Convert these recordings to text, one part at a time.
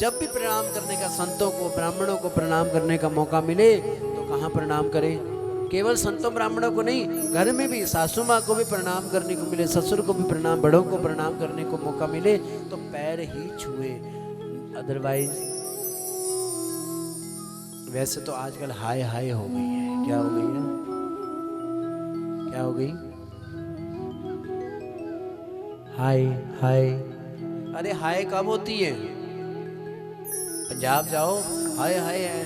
जब भी प्रणाम करने का, संतों को ब्राह्मणों को प्रणाम करने का मौका मिले तो कहाँ प्रणाम करें? केवल संतों ब्राह्मणों को नहीं, घर में भी सासू माँ को भी प्रणाम करने को मिले, ससुर को भी प्रणाम, बड़ों को प्रणाम करने को मौका मिले तो पैर ही छुए। अदरवाइज वैसे तो आजकल हाय हाय हो गई है। क्या हो गई है? क्या हो गई? हाय हाय। अरे हाय कब होती है? पंजाब जाओ, हाय हाय है,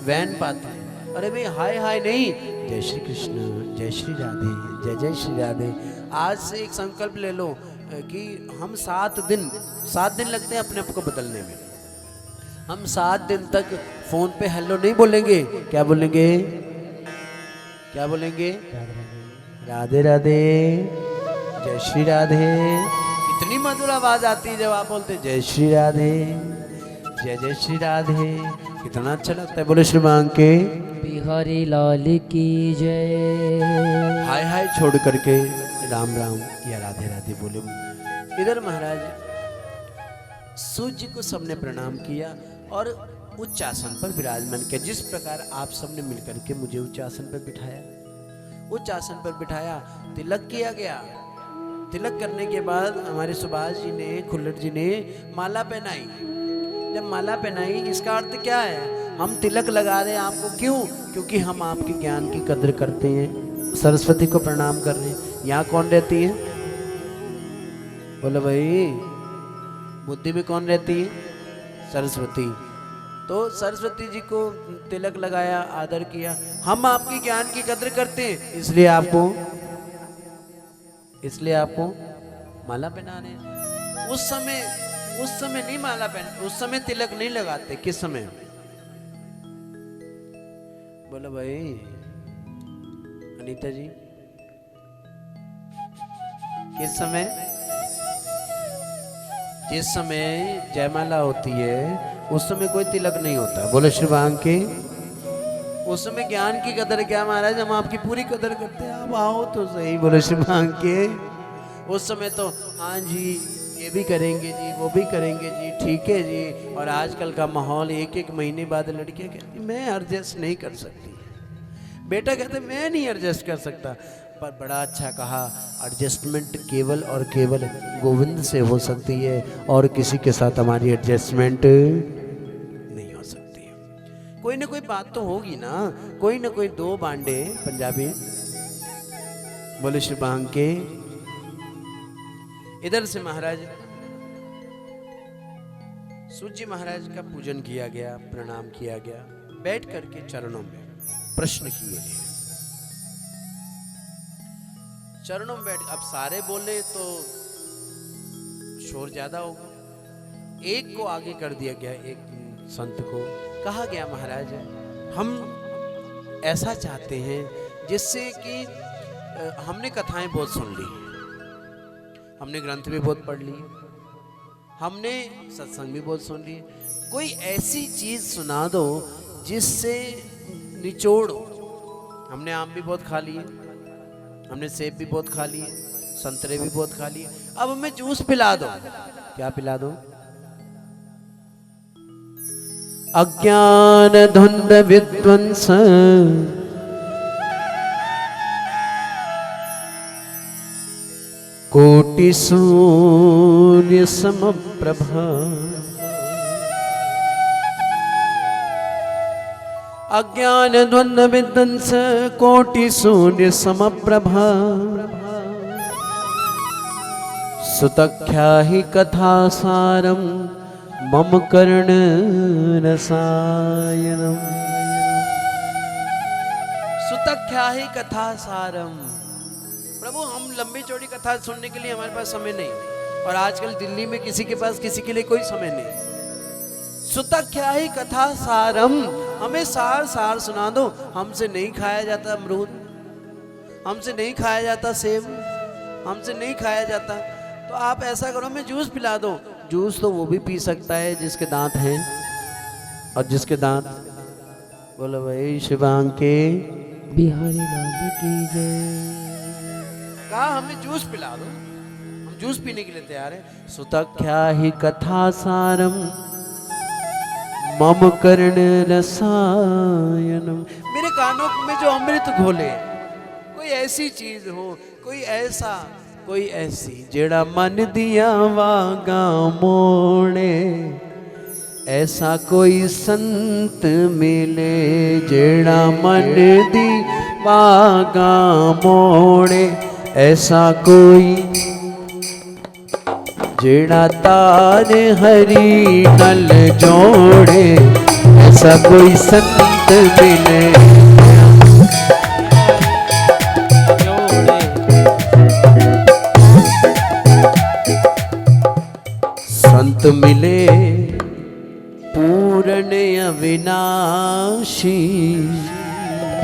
वैन पाते हैं। अरे भाई हाय हाय नहीं, जय श्री कृष्ण, जय श्री राधे, जय जय श्री राधे। आज से एक संकल्प ले लो कि हम 7 दिन लगते हैं अपने आप को बदलने में। हम 7 दिन तक फोन पे हेलो नहीं बोलेंगे। क्या बोलेंगे? क्या बोलेंगे? राधे राधे, जय श्री राधे। इतनी मधुर आवाज आती है जब आप बोलते जय श्री राधे, जय जय श्री राधे। कितना अच्छा लगता है। बोले श्री मां के बिहारी लाल की जय। हाय हाय छोड़ करके राम राम या राधे राधे बोले। इधर महाराज सूर्य को सबने प्रणाम किया और उच्च आसन पर विराजमान किया। जिस प्रकार आप सबने मिलकर के मुझे उच्च आसन पर बिठाया, उच्च आसन पर बिठाया, तिलक किया गया। तिलक करने के बाद हमारे सुभाष जी ने, खुल्लर जी ने माला पहनाई। जब माला पहनाई, इसका अर्थ क्या है? हम तिलक लगा रहे हैं आपको। क्यों? क्योंकि हम आपके ज्ञान की कदर करते हैं, सरस्वती को प्रणाम कर रहे हैं। यहाँ कौन रहती है? बोलो भाई, बुद्धि में कौन रहती है? सरस्वती। तो सरस्वती जी को तिलक लगाया, आदर किया। हम आपके ज्ञान की कदर करते हैं, इसलिए आपको माला पहना रहे हैं। उस समय नहीं माला पहन, उस समय तिलक नहीं लगाते। किस समय? बोलो भाई अनीता जी, किस समय? जिस समय जयमाला होती है उस समय कोई तिलक नहीं होता। बोलो श्री भांग के। उस समय ज्ञान की कदर क्या महाराज? हम आपकी पूरी कदर करते हैं, आप आओ तो सही। बोलो श्री भांग के। उस समय तो हाँ जी ये भी करेंगे जी, वो भी करेंगे जी, ठीक है जी। और आजकल का माहौल, एक महीने बाद लड़कियां कहती मैं एडजस्ट नहीं कर सकती, बेटा कहते मैं नहीं एडजस्ट कर सकता। पर बड़ा अच्छा कहा, एडजस्टमेंट केवल और केवल गोविंद से हो सकती है और किसी के साथ हमारी एडजस्टमेंट नहीं हो सकती है। कोई ना कोई बात तो होगी ना, कोई ना कोई दो बांडे। पंजाबी। बोले श्री भांग के। इधर से महाराज सूर्य महाराज का पूजन किया गया, प्रणाम किया गया। बैठ करके चरणों में प्रश्न किए गए। चरणों में बैठ, अब सारे बोले तो शोर ज्यादा होगा। एक को आगे कर दिया गया, एक संत को कहा गया महाराज हम ऐसा चाहते हैं जिससे कि हमने कथाएं बहुत सुन ली, हमने ग्रंथ भी बहुत पढ़ लिए, हमने सत्संग भी बहुत सुन लिए, कोई ऐसी चीज सुना दो जिससे निचोड़। हमने आम भी बहुत खा लिए, हमने सेब भी बहुत खा लिए, संतरे भी बहुत खा लिए, अब हमें जूस पिला दो। क्या पिला दो? अज्ञान धुंध विध्वंस कोटि सूर्य समप्रभा। अज्ञान द्वंद्व विध्वंस कोटि सूर्य समप्रभा। सुतख्या ही कथा सारम मम कर्ण रसायनम। सुतख्या ही कथा सारम। प्रभु हम लंबी चौड़ी कथा सुनने के लिए हमारे पास समय नहीं, और आजकल दिल्ली में किसी के पास किसी के लिए कोई समय नहीं। सुतख्या ही कथा सारम, हमें सार सार सुना दो। हमसे नहीं खाया जाता अमरूद, हमसे नहीं खाया जाता सेब, हमसे नहीं खाया जाता, तो आप ऐसा करो हमें जूस पिला दो। जूस तो वो भी पी सकता है जिसके दांत हैं, और जिसके दांत। बोलो भाई शिवांग के बिहारी लाल की जय। कहा हमें जूस पिला दो, हम जूस पीने के लिए तैयार हैं। सुतख्या ही कथा सारम मम कर्ण रसायनम। मेरे कानों में जो अमृत घोले, कोई ऐसी चीज हो, कोई ऐसा, कोई ऐसी जेड़ा मन दिया वागा मोड़े। ऐसा कोई संत मिले जेड़ा मन दी वागा मोड़े। ऐसा कोई जेड़ा तार हरी नल जोड़े। ऐसा कोई संत मिले संत मिले पूर्ण अविनाशी।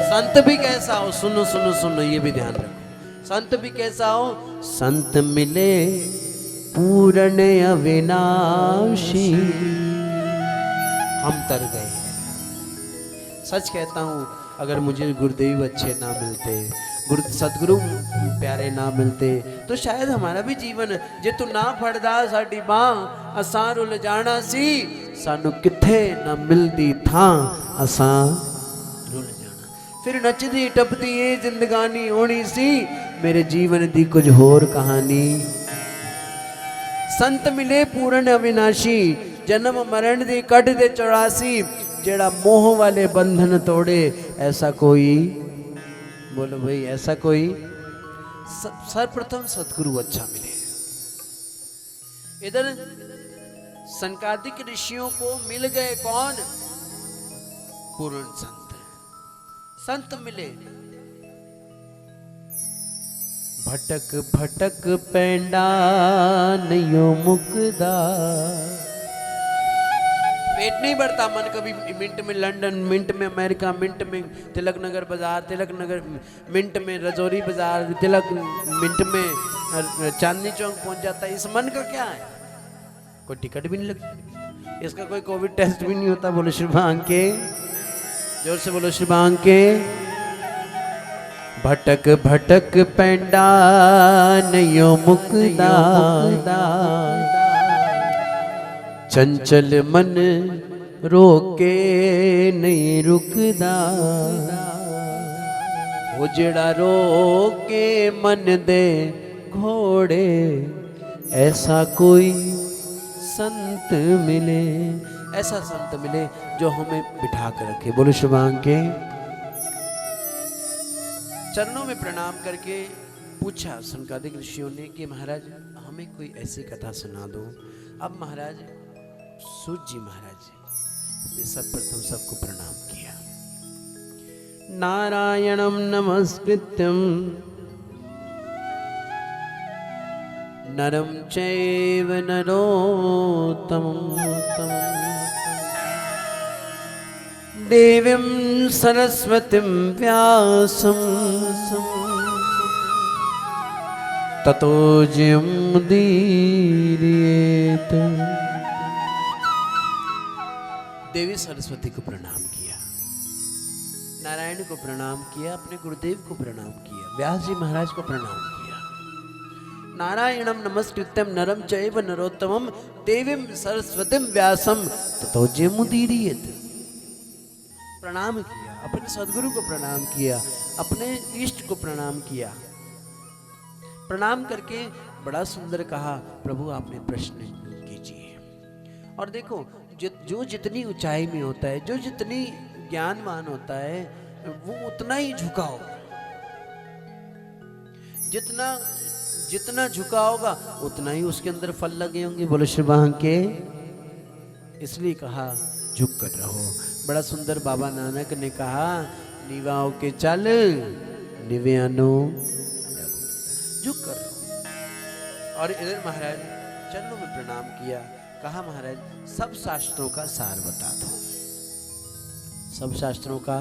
संत भी कैसा हो, सुनो सुनो सुनो, ये भी ध्यान रखो। संत भी कैसा हो, संत मिले पूर्ण अविनाशी। हम तर गए। सच कहता हूँ, अगर मुझे गुरुदेव अच्छे ना मिलते, सतगुरु प्यारे ना मिलते, तो शायद हमारा भी जीवन जे तू ना फड़दा साडी बांह असां रुल जाना सी। सानू किथे ना मिलदी थां असां रुल जाना। फिर नचदी टपदी ये जिंदगानी होनी सी, मेरे जीवन दी कुछ होर कहानी। संत मिले पूर्ण अविनाशी, जन्म मरण दी कट दे 84। जेड़ा मोह वाले बंधन तोड़े, ऐसा कोई, बोलो भाई ऐसा कोई। सर्वप्रथम सतगुरु अच्छा मिले। इधर संकादिक ऋषियों को मिल गए कौन, पूर्ण संत। संत मिले। भटक भटक पैंडा नयो मुकदा। पेट नहीं बढ़ता, मन कभी मिनट में लंदन, मिनट में अमेरिका, मिनट में तिलक नगर बाजार, तिलक नगर मिनट में रजौरी बाजार, तिलक मिनट में चांदनी चौक पहुंच जाता है। इस मन का क्या है, कोई टिकट भी नहीं लगती, इसका कोई कोविड टेस्ट भी नहीं होता। बोलो श्री भांग के, जोर से बोलो श्री भांग के। भटक भटक पैंडा नयो मुकदा। चंचल मन रोके नहीं रुकदा। वो जेड़ा रोके मन दे घोड़े। ऐसा कोई संत मिले, ऐसा संत मिले जो हमें बिठा कर रखे। बोलो शुभांग के। चरणों में प्रणाम करके पूछा संकादिक ऋषियों ने कि महाराज हमें कोई ऐसी कथा सुना दो। अब महाराज सूत जी महाराज ने सब प्रथम सबको प्रणाम किया। नारायणं नमस्कृत्यं नरं चैव नरोत्तमं देवीं सरस्वतीं व्यासं ततो जयमुदीरयेत्। देवी सरस्वती को प्रणाम किया, नारायण को प्रणाम किया, अपने गुरुदेव को प्रणाम किया, व्यास जी महाराज को प्रणाम किया। नारायणं नमस्कृत्यं नरं चैव नरोत्तमं देवीं सरस्वतीं व्यासं ततो जयमुदीरयेत्। प्रणाम किया, अपने सदगुरु को प्रणाम किया, अपने इष्ट को प्रणाम किया। प्रणाम करके बड़ा सुंदर कहा, प्रभु आपने प्रश्न कीजिए। और देखो जो जितनी ऊंचाई में होता है, जो जितनी ज्ञानवान होता है, वो उतना ही झुका होगा। जितना झुका होगा उतना ही उसके अंदर फल लगे होंगे। बोलो श्री भांग के। इसलिए कहा झुक कर रहो। बड़ा सुंदर बाबा नानक ने कहा, नीवा होके चल निव्यानो, झुक कर रहो। और इधर महाराज चरणों में प्रणाम किया, कहा महाराज सब शास्त्रों का सार बता दो, सब शास्त्रों का।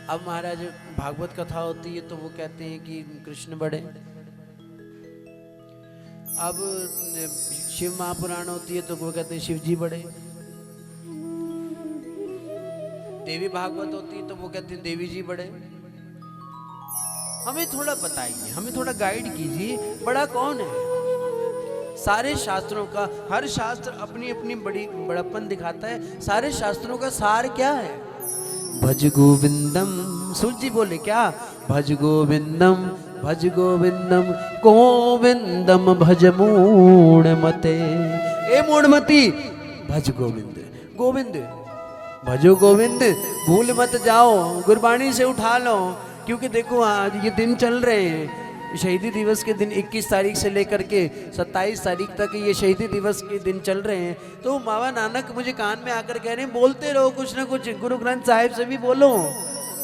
अब महाराज भागवत कथा होती है तो वो कहते हैं कि कृष्ण बड़े। अब शिव महापुराण होती है तो वो कहते हैं शिव जी बड़े। देवी भागवत होती है तो वो कहते हैं देवी जी बड़े। हमें थोड़ा बताइए, हमें थोड़ा गाइड कीजिए, बड़ा कौन है? सारे शास्त्रों का, हर शास्त्र अपनी अपनी बड़प्पन दिखाता है। सारे शास्त्रों का सार क्या है? भज गोविंदम। सूर्य जी बोले क्या? भज गोविंदम, भज गोविंदम, गोविंदम भज मूढ़मते। ए मूढ़मती, भज गोविंद। गोविंद भजो गोविंद, भूल मत जाओ, गुरबाणी से उठा लो। क्योंकि देखो आज ये दिन चल रहे हैं, शहीदी दिवस के दिन 21 तारीख से लेकर के 27 तारीख तक ये शहीदी दिवस के दिन चल रहे हैं। तो बाबा नानक मुझे कान में आकर कह रहे हैं, बोलते रहो कुछ ना कुछ, गुरु ग्रंथ साहिब से भी बोलो।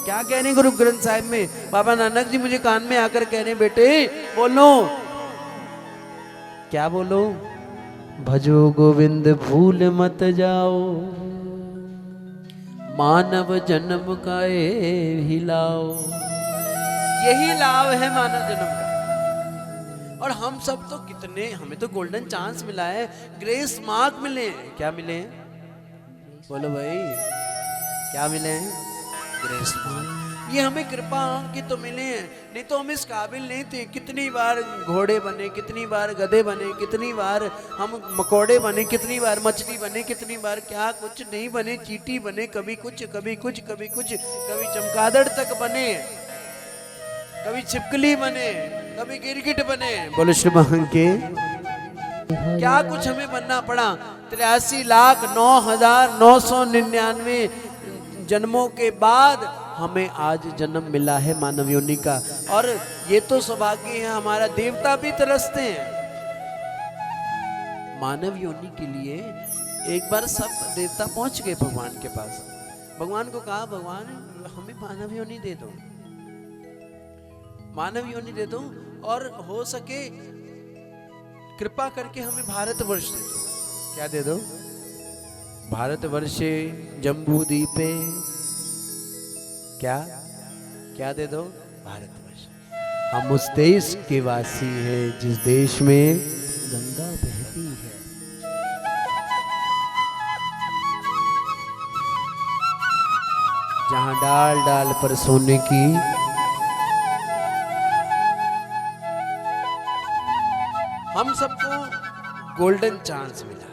क्या कह रहे हैं गुरु ग्रंथ साहिब में? बाबा नानक जी मुझे कान में आकर कह रहे हैं, बेटे बोलो। क्या बोलो? भजो गोविंद भूल मत जाओ, मानव जन्म का ही लाओ। यही लाभ है मानव जन्म का। और हम सब तो कितने, हमें तो गोल्डन चांस मिला है, ग्रेस मार्क मिले हैं। क्या मिले हैं? बोलो भाई, क्या मिले हैं? Grace mark. ये हमें कृपा की तो मिले हैं, नहीं तो हम इस काबिल नहीं थे। कितनी बार घोड़े बने, कितनी बार गधे बने, कितनी बार हम मकोड़े बने, कितनी बार मछली बने, कितनी बार क्या कुछ नहीं बने, चींटी बने, कभी कुछ कभी कुछ कभी कुछ, कभी चमगादड़ तक बने, कभी छिपकली बने, कभी गिरगिट बने। बोलो श्री भगवान के क्या कुछ हमें बनना पड़ा। 83,09,999 जन्मों के बाद हमें आज जन्म मिला है मानव योनि का। और ये तो सौभाग्य है हमारा, देवता भी तरसते हैं मानव योनि के लिए। एक बार सब देवता पहुंच गए भगवान के पास। भगवान को कहा, भगवान हमें मानव योनि दे दो, मानव योनि दे दो, और हो सके कृपा करके हमें भारतवर्ष दे दो। क्या दे दो? भारतवर्षे जम्बूद्वीपे, क्या क्या दे दो? भारतवर्ष। हम उस देश के वासी हैं जिस देश में गंगा बहती है, जहां डाल डाल पर सोने की। हम सबको गोल्डन चांस मिला,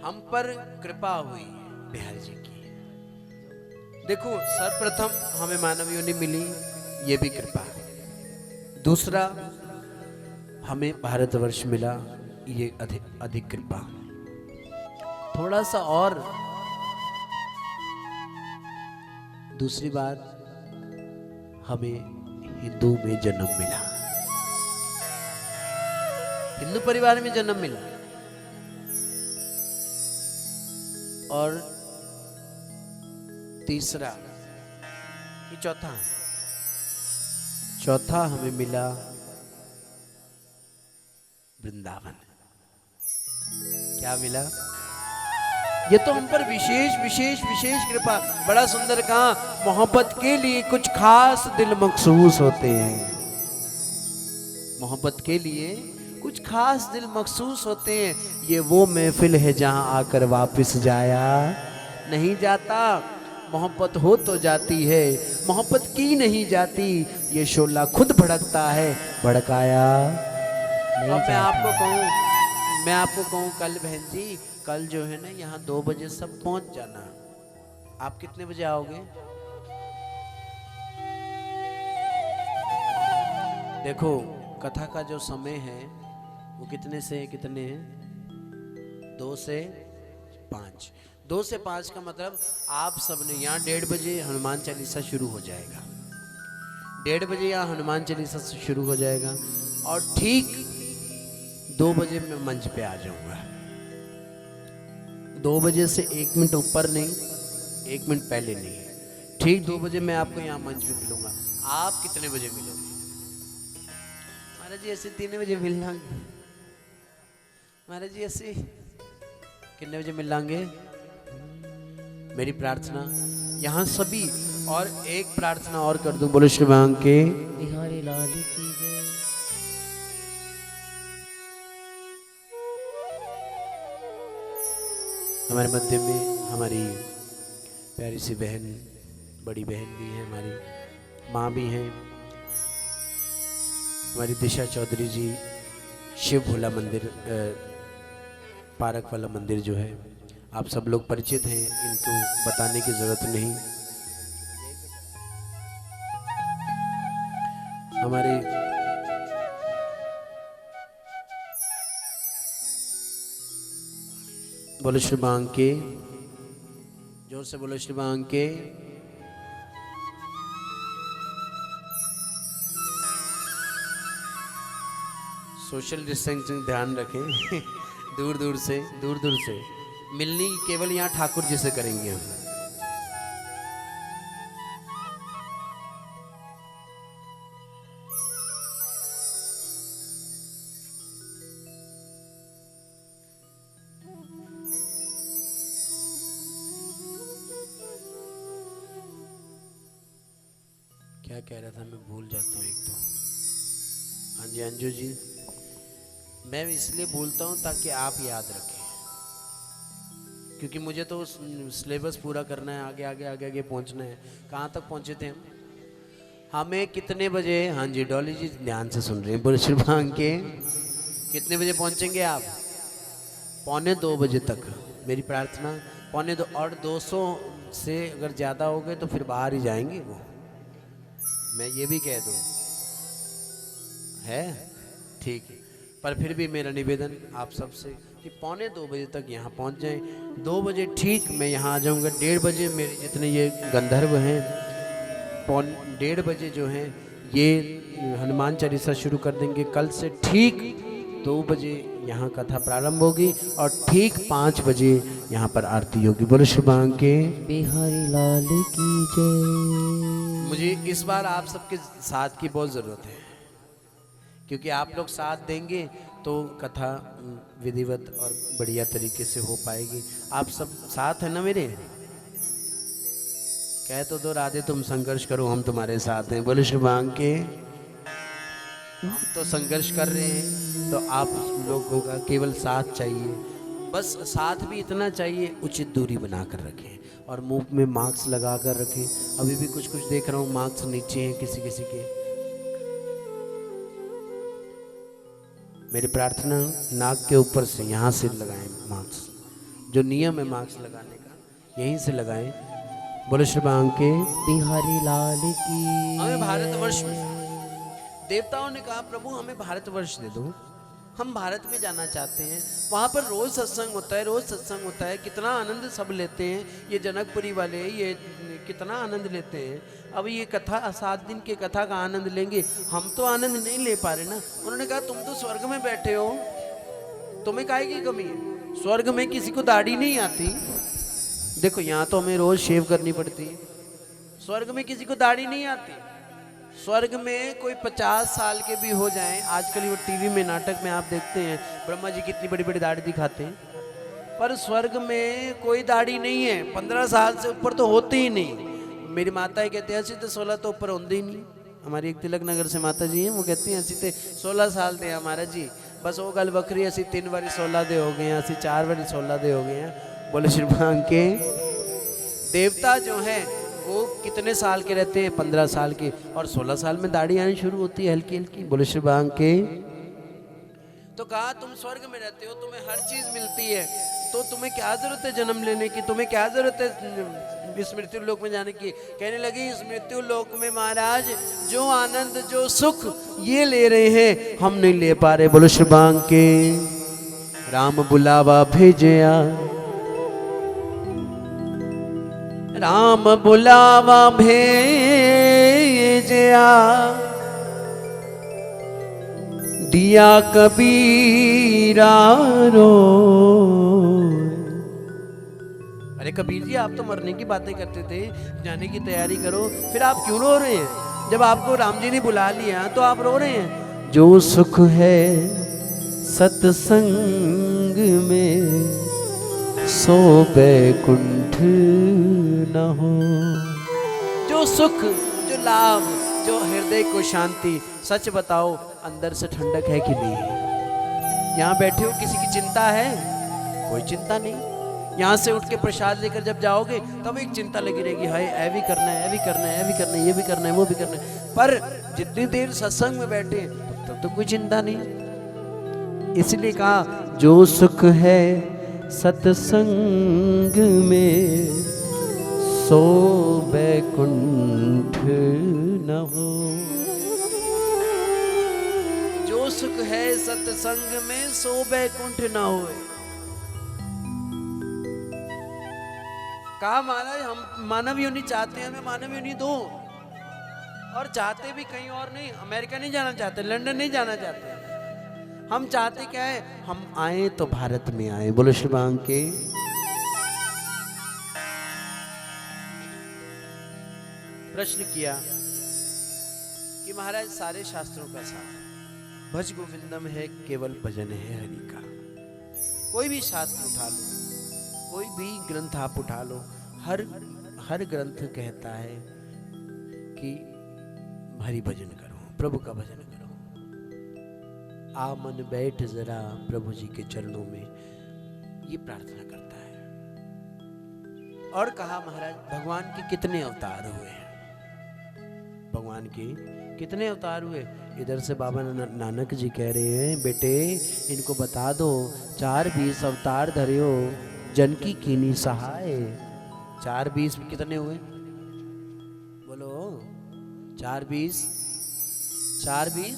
हम पर कृपा हुई बिहार जी की। देखो सर्वप्रथम हमें मानव योनि मिली, ये भी कृपा। दूसरा हमें भारतवर्ष मिला, ये अधिक कृपा। थोड़ा सा और दूसरी बात, हमें हिंदू में जन्म मिला, हिंदू परिवार में जन्म मिला। और तीसरा, ये चौथा हमें मिला वृंदावन। क्या मिला? ये तो हम पर विशेष विशेष विशेष कृपा। बड़ा सुंदर कहा, मोहब्बत के लिए कुछ खास दिल मखसूस होते हैं। मोहब्बत के लिए कुछ खास दिल मखसूस होते हैं। ये वो महफिल है जहां आकर वापस जाया नहीं जाता। मोहब्बत हो तो जाती है, मोहब्बत की नहीं जाती। ये शोला खुद भड़कता है, भड़काया नहीं जाता। मैं आपको कहूँ कल बहन जी, कल जो है ना यहाँ 2 बजे सब पहुंच जाना। आप कितने बजे आओगे? देखो कथा का जो समय है वो कितने से कितने हैं? 2 से 5। 2 से 5 का मतलब आप सबने यहाँ 1:30 बजे हनुमान चालीसा शुरू हो जाएगा। 1:30 बजे यहाँ हनुमान चालीसा शुरू हो जाएगा और ठीक 2 बजे मैं मंच पे आ जाऊंगा। 2 बजे से 1 मिनट ऊपर नहीं, 1 मिनट पहले नहीं। ठीक 2 बजे मैं आपको यहाँ मंच पे मिलूंगा। आप कितने बजे मिलोगे? महाराज जी ऐसे 3 बजे मिल लांगे। महाराज जी ऐसे कितने बजे मिल लांगे? मेरी प्रार्थना यहाँ सभी, और एक प्रार्थना और कर दूं, बोलो श्री भगवान के बिहारी लाल की जय। हमारे मध्य में हमारी प्यारी सी बहन, बड़ी बहन भी है, हमारी माँ भी हैं, हमारी दिशा चौधरी जी शिव भोला मंदिर पार्क वाला मंदिर जो है, आप सब लोग परिचित हैं, इनको बताने की ज़रूरत नहीं। हमारे बोलो श्री बांके, जोर से बोलो श्री बांके। सोशल डिस्टेंसिंग ध्यान रखें। दूर दूर से मिलनी केवल यहाँ ठाकुर जी से करेंगे हम। क्या कह रहा था मैं भूल जाता हूँ एक तो। हाँ जी अंजू जी, मैं इसलिए बोलता हूँ ताकि आप याद रखें, क्योंकि मुझे तो सिलेबस पूरा करना है, आगे आगे आगे आगे पहुँचना है। कहाँ तक पहुँचे थे हम? हमें कितने बजे, हाँ जी डॉली जी ध्यान से सुन रहे हैं, बोले श्री के कितने बजे पहुँचेंगे आप? 1:45 बजे तक मेरी प्रार्थना, 1:45। और 200 से अगर ज़्यादा हो गए तो फिर बाहर ही जाएंगे वो, मैं ये भी कह दूँ है ठीक है। पर फिर भी मेरा निवेदन आप सबसे कि 1:45 बजे तक यहाँ पहुँच जाएं। 2 बजे ठीक मैं यहाँ आ जाऊँगा। 1:30 बजे मेरे जितने ये गंधर्व हैं 1:30 बजे जो हैं ये हनुमान चालीसा शुरू कर देंगे। कल से ठीक 2 बजे यहाँ कथा प्रारंभ होगी और ठीक 5 बजे यहाँ पर आरती होगी। बोलो श्री बांके बिहारी लाल की जय। मुझे इस बार आप सबके साथ की बहुत ज़रूरत है, क्योंकि आप लोग साथ देंगे तो कथा विधिवत और बढ़िया तरीके से हो पाएगी। आप सब साथ हैं ना मेरे? कह तो दो राधे तुम संघर्ष करो, हम तुम्हारे साथ हैं। बोले श्री बांके, हम तो संघर्ष कर रहे हैं, तो आप लोगों का केवल साथ चाहिए। बस साथ भी इतना चाहिए, उचित दूरी बना कर रखें और मुंह में मास्क लगा कर रखें। अभी भी कुछ कुछ देख रहा हूँ मास्क नीचे हैं किसी किसी के। मेरी प्रार्थना नाक के ऊपर से यहाँ से लगाएं मास्क, जो नियम है मास्क लगाने का यहीं से लगाएं। बोलो श्री बांके बिहारी लाल की। हमें भारतवर्ष में, देवताओं ने कहा प्रभु हमें भारतवर्ष दे दो, हम भारत में जाना चाहते हैं। वहाँ पर रोज़ सत्संग होता है, रोज़ सत्संग होता है, कितना आनंद सब लेते हैं। ये जनकपुरी वाले ये कितना आनंद लेते हैं। अब ये कथा 7 दिन की कथा का आनंद लेंगे, हम तो आनंद नहीं ले पा रहे ना। उन्होंने कहा तुम तो स्वर्ग में बैठे हो, तुम्हें काहे की कमी है? स्वर्ग में किसी को दाढ़ी नहीं आती। देखो यहाँ तो हमें रोज़ शेव करनी पड़ती है, स्वर्ग में किसी को दाढ़ी नहीं आती। स्वर्ग में कोई 50 साल के भी हो जाएं, आजकल वो टीवी में नाटक में आप देखते हैं ब्रह्मा जी कितनी बड़ी बड़ी दाढ़ी दिखाते हैं, पर स्वर्ग में कोई दाढ़ी नहीं है। 15 साल से ऊपर तो होते ही नहीं। मेरी माता ही कहते हैं ऐसी तो 16 तो ऊपर होते ही नहीं। हमारी एक तिलक नगर से माता जी हैं, वो कहती हैं ऐसी तो 16 साल थे हमारा जी, बस वो गल बकरी असी 3 बारी 16 दे हो गए हैं, असी 4 बारी 16 दे हो गए हैं। बोले श्री के देवता जो हैं वो कितने साल के रहते हैं? 15 साल के, और 16 साल में दाढ़ी आनी शुरू होती है हल्की हल्की। बोले श्री के तो कहा तुम स्वर्ग में रहते हो, तुम्हें हर चीज मिलती है, तो तुम्हें क्या जरूरत है जन्म लेने की, तुम्हें क्या जरूरत है इस मृत्यु लोक में जाने की। कहने लगी इस मृत्यु लोक में महाराज जो आनंद जो सुख ये ले रहे हैं हम नहीं ले पा रहे। बोलो श्री के राम बुलावा भेजया, राम बुलावा भेजया, दिया कबीरा रो। अरे कबीर जी आप तो मरने की बातें करते थे, जाने की तैयारी करो, फिर आप क्यों रो रहे हैं? जब आपको राम जी ने बुला लिया तो आप रो रहे हैं। जो सुख है सत्संग में सो बैकुंठ न हो। जो सुख, जो लाभ, जो हृदय को शांति, सच बताओ अंदर से ठंडक है कि नहीं? यहाँ बैठे हो किसी की चिंता है? कोई चिंता नहीं। यहाँ से उठ के प्रसाद लेकर जब जाओगे तब एक चिंता लगी रहेगी, हाय ऐ भी करना है, ऐ भी करना है, ऐ भी करना है, ये भी करना है, वो भी करना है। पर जितनी देर सत्संग में बैठे तब तो कोई चिंता नहीं। इसलिए कहा जो सुख है सत्संग में सो बैकुंठ न हो। जो सुख है सत्संग में सो बैकुंठ न होए। कहा महाराज हम मानव योनि चाहते हैं, हमें मानव योनि दो। और चाहते भी कहीं और नहीं, अमेरिका नहीं जाना चाहते, लंदन नहीं जाना चाहते। हम चाहते क्या है, हम आए तो भारत में आए। बोलो श्री भगवान के। प्रश्न किया कि महाराज सारे शास्त्रों का सार भज गोविंदम है, केवल भजन है हरि का। कोई भी शास्त्र उठा लो, कोई भी ग्रंथ आप उठा लो, हर ग्रंथ कहता है कि हरि भजन करो, प्रभु का भजन करो। आ मन बैठ जरा प्रभु जी के चरणों में, ये प्रार्थना करता है। और कहा महाराज भगवान के कितने अवतार हुए हैं, भगवान के कितने अवतार हुए। इधर से बाबा नानक जी कह रहे हैं बेटे इनको बता दो, 4-20 अवतार धरियो जनकी कीनी सहाय। 4-20 कितने हुए बोलो? 4-20 24।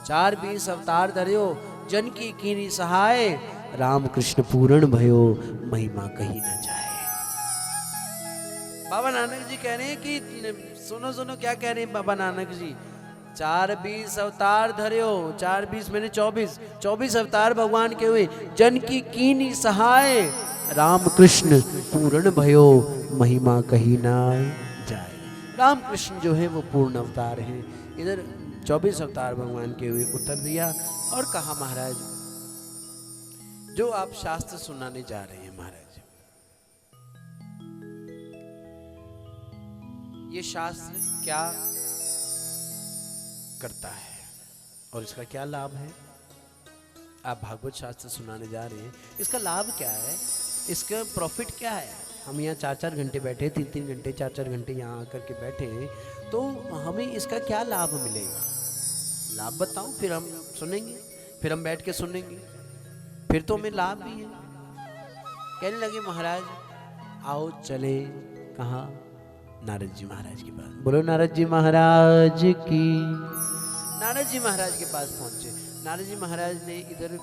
4-20 अवतार धरियो जनकी कीनी सहाय, राम कृष्ण पूर्ण भयो महिमा कही न जाए। बाबा नानक जी कह रहे हैं कि सुनो सुनो क्या कह रहे हैं बाबा नानक जी। 4-20 अवतार धरियो, 4-20 मैंने 24 अवतार भगवान के हुए, जन की कीनी सहाय, राम कृष्ण पूर्ण भयो महिमा कही ना जाए। राम कृष्ण जो है वो पूर्ण अवतार हैं। इधर 24 अवतार भगवान के हुए उत्तर दिया और कहा महाराज जो आप शास्त्र सुनाने जा रहे हैं महाराज, ये शास्त्र क्या करता है और इसका क्या लाभ है। आप भागवत शास्त्र सुनाने जा रहे हैं, इसका लाभ क्या है, इसका प्रॉफिट क्या है। हम यहाँ 4-4 घंटे बैठे, 3-3 घंटे 4-4 घंटे यहाँ आकर के बैठे, तो हमें इसका क्या लाभ मिलेगा, लाभ बताओ। फिर हम सुनेंगे, फिर हम बैठ के सुनेंगे, फिर तो हमें लाभ भी है। कहने लगे महाराज आओ चले, कहाँ? नारद जी महाराज के पास। बोलो नारद जी महाराज की। नारद जी महाराज के पास पहुंचे। नारद जी महाराज ने इधर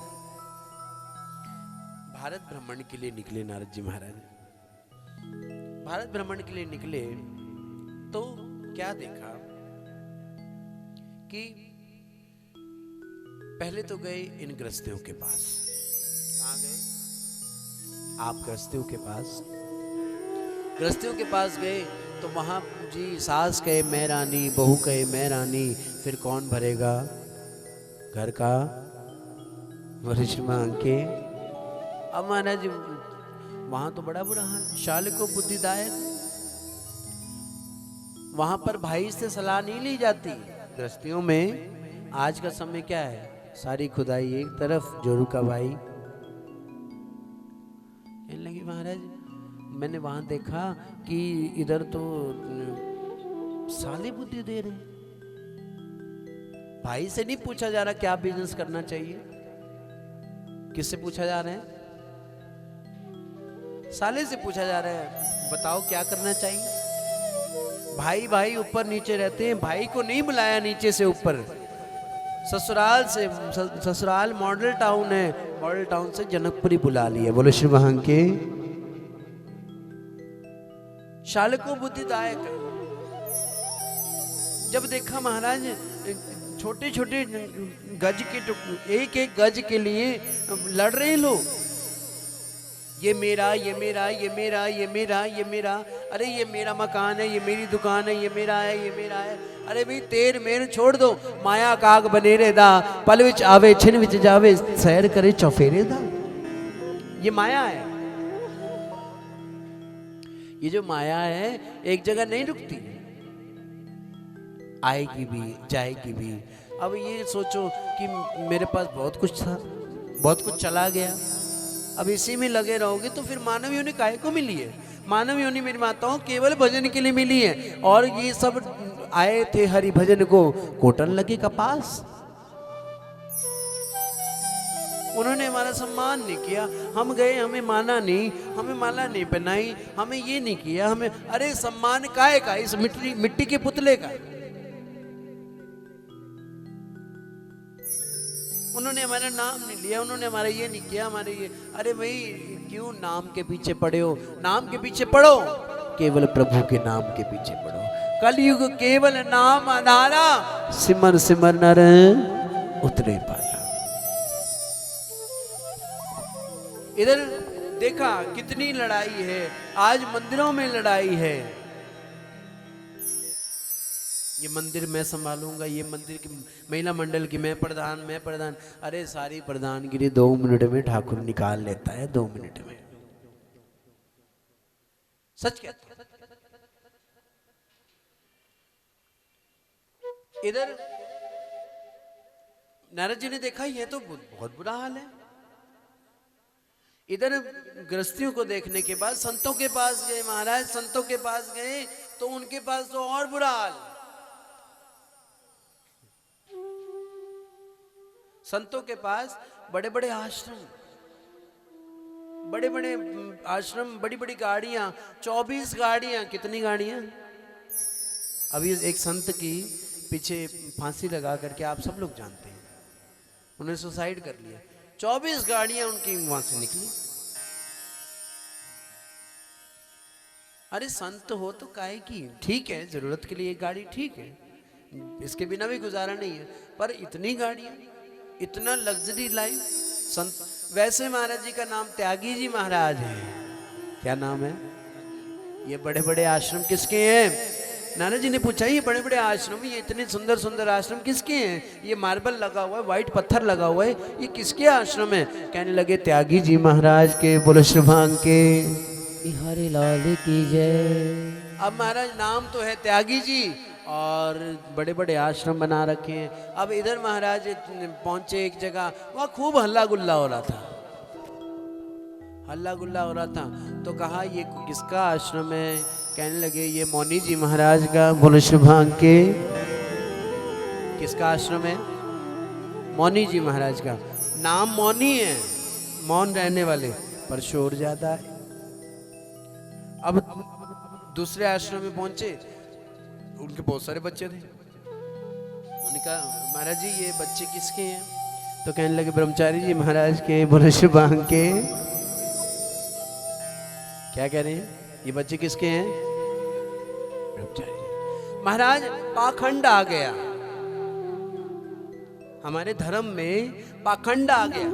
भारत भ्रमण के लिए निकले। नारद जी महाराज भारत भ्रमण के लिए निकले तो क्या देखा कि पहले तो गए इन गृहस्थियों के पास। कहाँ गए? आप गृहस्थियों के पास। गृहस्थियों के पास गए तो वहां जी सास कहे मैं रानी, बहू कहे मैं रानी, फिर कौन भरेगा घर का वरिष्ठ मांग के। अब महाराज वहां तो बड़ा बुरा हाल, शाल को बुद्धिदायक। वहां पर भाई से सलाह नहीं ली जाती। गृहस्थियों में आज का समय क्या है, सारी खुदाई एक तरफ, जोरू का भाई। कहने लगी महाराज मैंने वहां देखा कि इधर तो साले बुद्धि दे रहे, भाई से नहीं पूछा जा रहा क्या बिजनेस करना चाहिए, किससे पूछा जा रहा है? साले से पूछा जा रहा है बताओ क्या करना चाहिए। भाई भाई ऊपर नीचे रहते हैं, भाई को नहीं बुलाया नीचे से ऊपर। ससुराल से, ससुराल मॉडल टाउन है, मॉडल टाउन से जनकपुरी बुला लिया। बोलो श्री वहां के शालको बुद्धिदायक। जब देखा महाराज छोटे छोटे गज के, एक एक गज के लिए लड़ रहे लोग, ये मेरा, ये मेरा, ये मेरा, ये मेरा, ये मेरा, अरे ये मेरा मकान है, ये मेरी दुकान है, ये मेरा है, ये मेरा है। अरे भाई तेर मेर छोड़ दो, माया काग बने रे दा, पल विच आवे छिन विच जावे, सैर करे चौफेरे दा। ये माया है। ये जो माया है एक जगह नहीं रुकती, आएगी भी जाएगी भी। अब ये सोचो कि मेरे पास बहुत कुछ था, बहुत कुछ चला गया, अब इसी में लगे रहोगे तो फिर मानव योनि काहे को मिली है? मानव योनि मेरी माताओं केवल भजन के लिए मिली है। और ये सब आए थे हरि भजन को, कोटन लगे कपास। उन्होंने हमारा सम्मान नहीं किया, हम गए हमें माना नहीं, हमें माला नहीं पहनाई, हमें ये नहीं किया, हमें अरे सम्मान काहे का, इस मिट्टी मिट्टी के पुतले का। उन्होंने हमारा नाम नहीं लिया, उन्होंने हमारा ये नहीं किया, हमारे ये, अरे भाई क्यों नाम के पीछे पड़े हो? नाम के पीछे पड़ो, केवल प्रभु के नाम के पीछे पड़ो। कलयुग केवल नाम आधारा, सिमर सिमर नर उतरे पाला। इधर देखा कितनी लड़ाई है, आज मंदिरों में लड़ाई है। ये मंदिर मैं संभालूंगा, ये मंदिर की महिला मंडल की मैं प्रधान। अरे सारी प्रधानगिरी 2 मिनट में ठाकुर निकाल लेता है, 2 मिनट में। सच कहता हूं। इधर नारद जी ने देखा ये तो बहुत बुरा हाल है। इधर गृहस्थियों को देखने के बाद संतों के पास गए महाराज, संतों के पास गए तो उनके पास तो और बुरा हाल। संतों के पास बड़े बड़े आश्रम, बड़े बड़े आश्रम, बड़ी बड़ी गाड़ियां, 24 गाड़ियां। कितनी गाड़ियां? अभी एक संत की पीछे फांसी लगा करके आप सब लोग जानते हैं, उन्होंने सुसाइड कर लिया। 24 गाड़ियां उनकी वहां से निकली। अरे संत हो तो काहे की, ठीक है जरूरत के लिए एक गाड़ी ठीक है, इसके बिना भी गुजारा नहीं है, पर इतनी गाड़ियां, इतना लग्जरी लाइफ। संत वैसे महाराज जी का नाम त्यागी जी महाराज है। क्या नाम है? ये बड़े बड़े आश्रम किसके हैं? नारद जी ने पूछा ये बड़े बड़े आश्रम, ये इतने सुंदर सुंदर आश्रम किसके हैं? ये मार्बल लगा हुआ है, व्हाइट पत्थर लगा हुआ है, ये किसके आश्रम है? कहने लगे त्यागी जी महाराज के, बोलो शुभांग के बिहारी लाल की जय। अब महाराज नाम तो है त्यागी जी और बड़े बड़े आश्रम बना रखे हैं। अब इधर महाराज पहुंचे एक जगह, वहां खूब हल्ला गुल्ला हो रहा था, हल्ला गुल्ला हो रहा था। तो कहा ये किसका आश्रम है? कहने लगे ये मौनी जी महाराज का। बोलो शुभांग के किसका आश्रम है? मौनी जी महाराज का। नाम मौनी है, मौन रहने वाले, पर शोर ज्यादा है। अब दूसरे आश्रम में पहुंचे, उनके बहुत सारे बच्चे थे। उन्होंने कहा महाराज जी ये बच्चे किसके हैं? तो कहने लगे ब्रह्मचारी जी महाराज के। बोलो शुभांग के। क्या कह रहे हैं? ये बच्चे किसके हैं? ब्रह्मचारी जी महाराज। पाखंड आ गया हमारे धर्म में, पाखंड आ गया।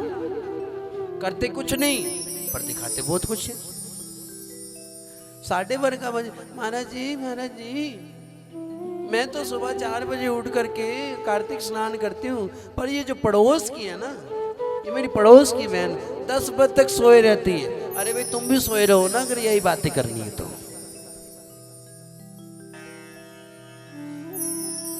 करते कुछ नहीं पर दिखाते बहुत कुछ है। 1:30 बजे महाराज जी मैं तो सुबह 4 बजे उठ करके कार्तिक स्नान करती हूँ, पर ये जो पड़ोस की है ना, ये मेरी पड़ोस की बहन 10 बजे तक सोए रहती है। अरे भाई तुम भी सोए रहो ना, अगर यही बातें करनी है तो।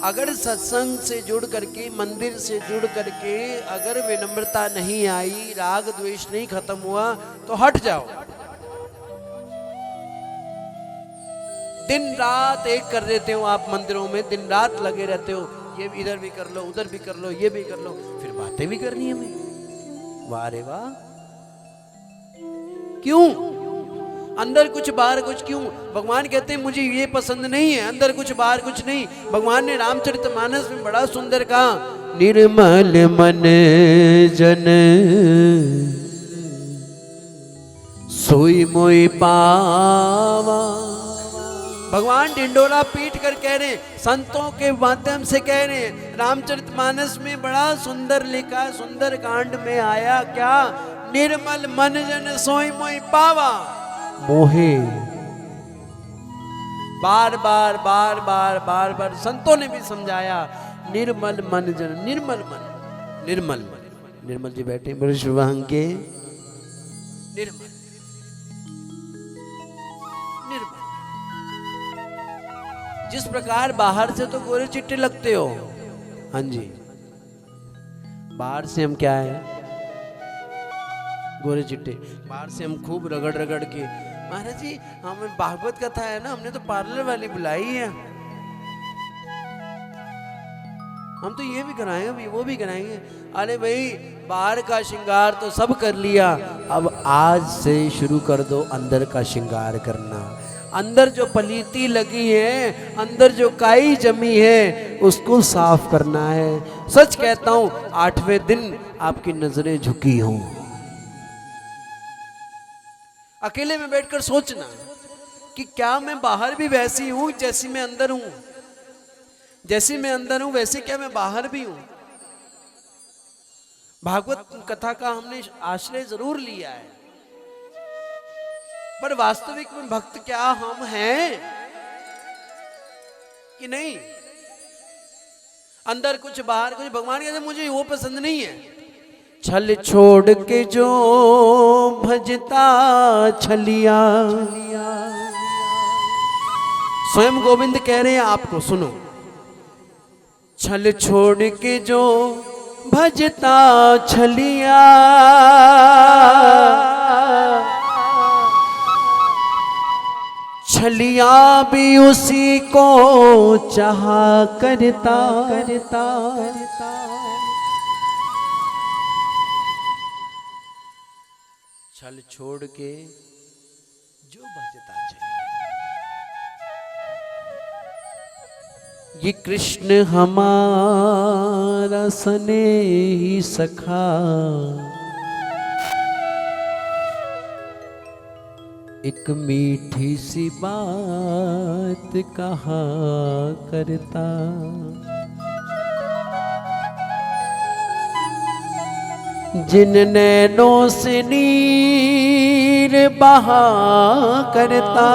अगर सत्संग से जुड़ करके, मंदिर से जुड़ करके अगर विनम्रता नहीं आई, राग द्वेष नहीं खत्म हुआ, तो हट जाओ। दिन रात एक कर देते हो आप मंदिरों में, दिन रात लगे रहते हो, ये इधर भी कर लो, उधर भी कर लो, ये भी कर लो, फिर बातें भी करनी है हमें। वाह रे वाह। क्यों? अंदर कुछ बाहर कुछ क्यों? भगवान कहते हैं मुझे ये पसंद नहीं है, अंदर कुछ बाहर कुछ नहीं। भगवान ने रामचरितमानस में बड़ा सुंदर कहा, निर्मल मन जन सोई मोई पावा। भगवान ढिंडोरा पीट कर कह रहे हैं, संतों के माध्यम से कह रहे हैं, रामचरितमानस में बड़ा सुंदर लिखा, सुंदर कांड में आया क्या? निर्मल मन जन सोई मोई पावा। मोहे बार बार बार बार बार बार संतों ने भी समझाया, निर्मल मन जन, निर्मल मन, निर्मल मन। निर्मल जी बैठे बड़े शुभांग के। निर्मल निर्मल। जिस प्रकार बाहर से तो गोरे चिट्टे लगते हो, हाँ जी, बाहर से हम क्या है? गोरे चिट्टे। बाहर से हम खूब रगड़ रगड़ के, महाराज जी हमें भागवत कथा है ना, हमने तो पार्लर वाली बुलाई है, हम तो ये भी कराएंगे, वो भी कराएंगे। अरे भाई, बाहर का श्रृंगार तो सब कर लिया, अब आज से शुरू कर दो अंदर का श्रृंगार करना। अंदर जो पलीती लगी है, अंदर जो काई जमी है, उसको साफ करना है। सच कहता हूं, 8वें दिन आपकी नजरें झुकी हों। अकेले में बैठकर सोचना कि क्या मैं बाहर भी वैसी हूं जैसी मैं अंदर हूं? जैसी मैं अंदर हूं वैसे क्या मैं बाहर भी हूं? भागवत कथा का हमने आश्रय जरूर लिया है, पर वास्तविक में भक्त क्या हम हैं कि नहीं? अंदर कुछ बाहर कुछ। भगवान कहते मुझे वो पसंद नहीं है। छल छोड़ के जो भजता छलिया, स्वयं गोविंद कह रहे हैं आपको, सुनो। छल छोड़ के जो भजता छलिया, छलिया भी उसी को चाहा करता। छल छोड़ के जो भजता छलिया। ये कृष्ण हमारा स्नेही सखा, एक मीठी सी बात कहा करता। जिन नैनों से नीर बहा करता,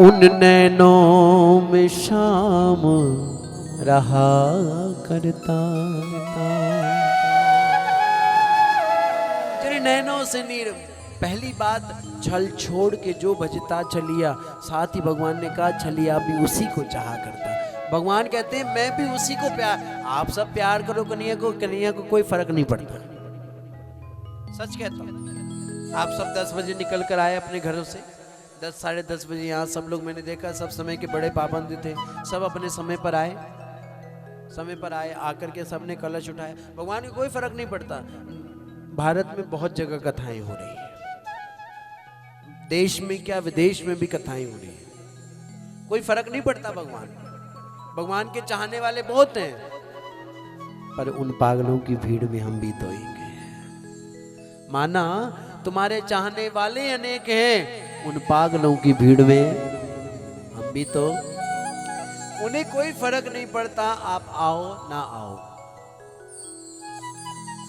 उन नैनों में शाम रहा करता। तेरे नैनों से नीर। पहली बात, छल छोड़ के जो भजता छलिया। साथ ही भगवान ने कहा छलिया भी उसी को चाहा करता। भगवान कहते हैं मैं भी उसी को प्यार। आप सब प्यार करो कन्हैया को कोई फर्क नहीं पड़ता। सच कहता हूं। आप सब 10 बजे निकल कर आए अपने घरों से, 10 साढ़े 10 बजे। यहाँ सब लोग मैंने देखा सब समय के बड़े पाबंद थे, सब अपने समय पर आए, आकर के सबने कलश उठाया। भगवान को कोई फर्क नहीं पड़ता। भारत में बहुत जगह कथाएं हो रही है, देश में क्या विदेश में भी कथाएं हो रही है, कोई फर्क नहीं पड़ता। भगवान के चाहने वाले बहुत हैं, पर उन पागलों की भीड़ में हम भी तो एक हैं। माना तुम्हारे चाहने वाले अनेक हैं, उन पागलों की भीड़ में हम भी तो। उन्हें कोई फर्क नहीं पड़ता आप आओ ना आओ।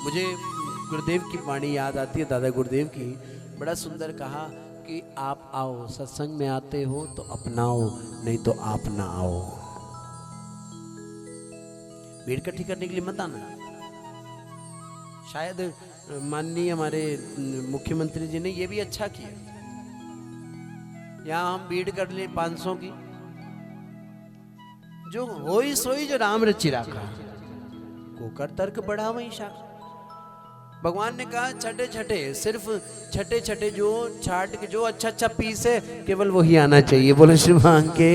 मुझे गुरुदेव की वाणी याद आती है, दादा गुरुदेव की। बड़ा सुंदर कहा कि आप आओ, सत्संग में आते हो तो अपनाओ, नहीं तो आप ना आओ। भीड़ इकट्ठी करने के लिए मत आना। शायद माननीय हमारे मुख्यमंत्री जी ने ये भी अच्छा किया, यहाँ हम भीड़ कर ले 500 की। जो होई सोई जो राम रचि राखा, को कर तर्क बढ़ा वही शाखा। भगवान ने कहा छठे छठे, सिर्फ छठे छठे जो छाट के जो अच्छा अच्छा पीस है केवल वही आना चाहिए। बोले श्री भगवान के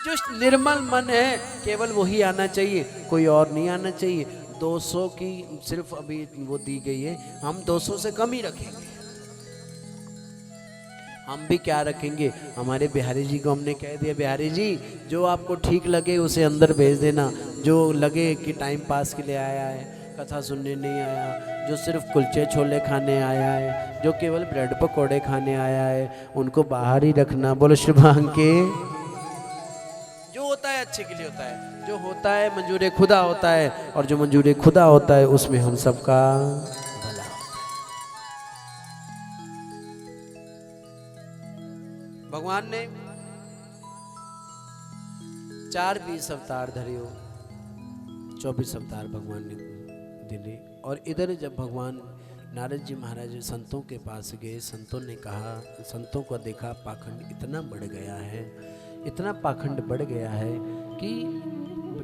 जो निर्मल मन है केवल वही आना चाहिए, कोई और नहीं आना चाहिए। 200 की सिर्फ अभी वो दी गई है, हम 200 से कम ही रखेंगे। हम भी क्या रखेंगे, हमारे बिहारी जी को हमने कह दिया, बिहारी जी जो आपको ठीक लगे उसे अंदर भेज देना। जो लगे कि टाइम पास के लिए आया है, कथा सुनने नहीं आया, जो सिर्फ कुलचे छोले खाने आया है, जो केवल ब्रेड पकौड़े खाने आया है, उनको बाहर ही रखना। बोलो श्री भगवान के। जो होता है अच्छे के लिए होता है, जो होता है मंजूर खुदा होता है, और जो मंजूर खुदा होता है उसमें हम सबका भला होता है। भगवान ने 24 अवतार धरे हो, 24 अवतार भगवान ने दिले। और इधर जब भगवान नारद जी महाराज संतों के पास गए, संतों ने कहा, संतों को देखा पाखंड इतना बढ़ गया है, इतना पाखंड बढ़ गया है कि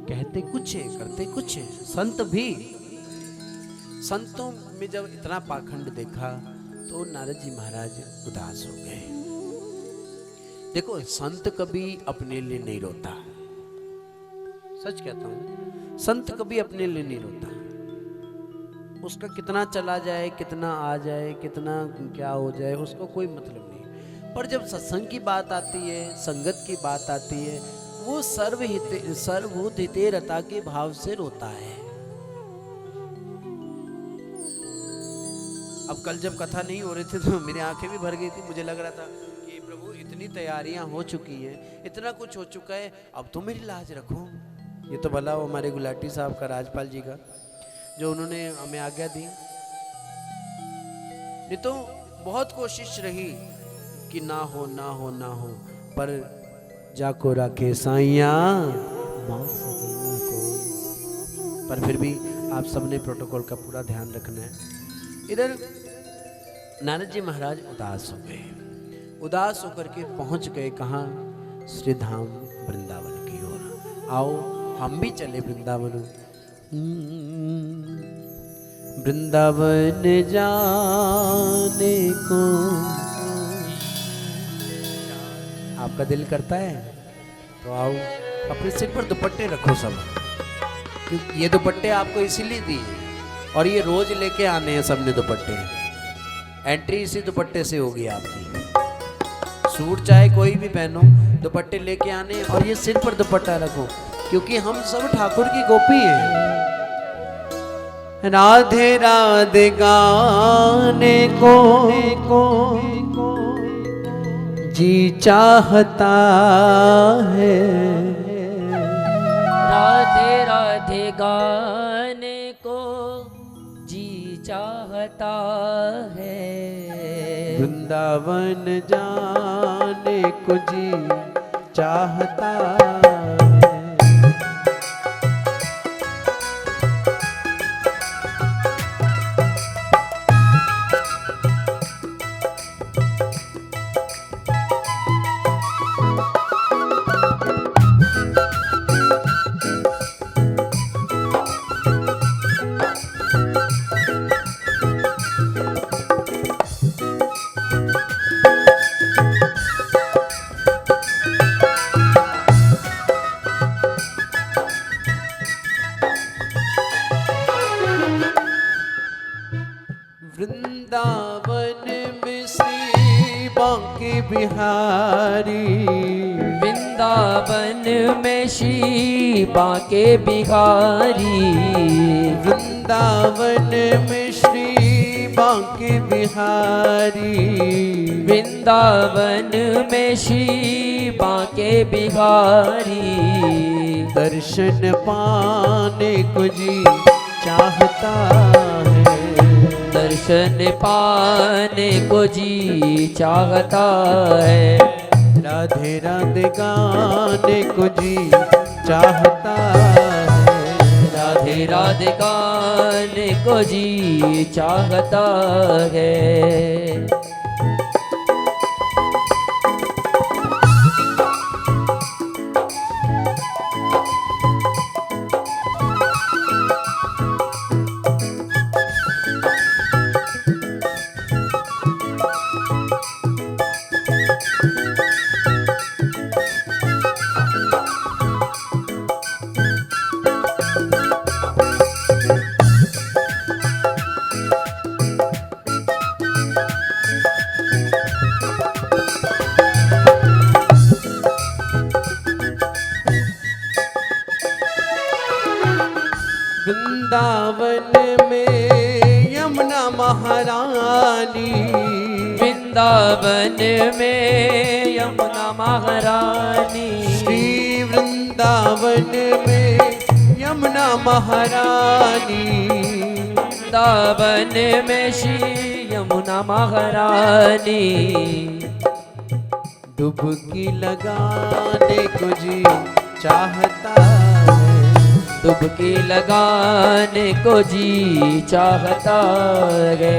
कहते कुछ है करते कुछ है। संत भी, संतों में जब इतना पाखंड देखा तो नारद जी महाराज उदास हो गए देखो, संत कभी अपने लिए नहीं रोता, सच कहता हूं, संत कभी अपने लिए नहीं रोता। उसका कितना चला जाए, कितना आ जाए, कितना क्या हो जाए, उसको कोई मतलब नहीं। पर जब सत्संग की बात आती है, संगत की बात आती है, वो सर्वभूत हितेरता के भाव से रोता है। अब कल जब कथा नहीं हो रही थी तो मेरी आंखें भी भर गई थी। मुझे लग रहा था कि प्रभु इतनी तैयारियां हो चुकी हैं, इतना कुछ हो चुका है, अब तो मेरी लाज रखो। ये तो भला वो हमारे गुलाटी साहब का, राजपाल जी का, जो उन्होंने हमें आज्ञा दी। नहीं तो बहुत कोशिश रही कि ना हो ना हो ना हो, पर जाको राखे साइया माँ सके ना कोई। पर फिर भी आप सबने प्रोटोकॉल का पूरा ध्यान रखना है। इधर नारद जी महाराज उदास हो गए, उदास होकर के पहुंच गए कहाँ? श्री धाम वृंदावन की ओर। आओ हम भी चले वृंदावन। वृंदावन जाने को आपका दिल करता है तो आओ, अपने सिर पर दुपट्टे रखो सब, क्योंकि ये दुपट्टे आपको इसीलिए दिए और ये रोज लेके आने हैं सबने दुपट्टे। एंट्री इसी दुपट्टे से होगी आपकी। सूट चाहे कोई भी पहनो, दुपट्टे लेके आने और ये सिर पर दुपट्टा रखो, क्योंकि हम सब ठाकुर की गोपी हैं। राधे राधे गाने को जी चाहता है, राधे राधे गाने को जी चाहता है। वृंदावन जाने को जी चाहता है। वृंदावन में श्री बांके बिहारी, वृंदावन में श्री बांके बिहारी, वृंदावन में श्री बांके बिहारी, वृंदावन में श्री बांके बिहारी। दर्शन पाने को जी चाहता है, दर्शन पाने को जी चाहता है। राधे राधे गाने को जी चाहता है, राधे राधे गाने को जी चाहता है। वृंदावन में यमुना महारानी, वृंदावन में यमुना महारानी, श्री वृंदावन में यमुना महारानी, वृंदावन में श्री यमुना महारानी। डुबकी लगाने को जी चाहता है, डुबकी लगाने को जी चाहता है।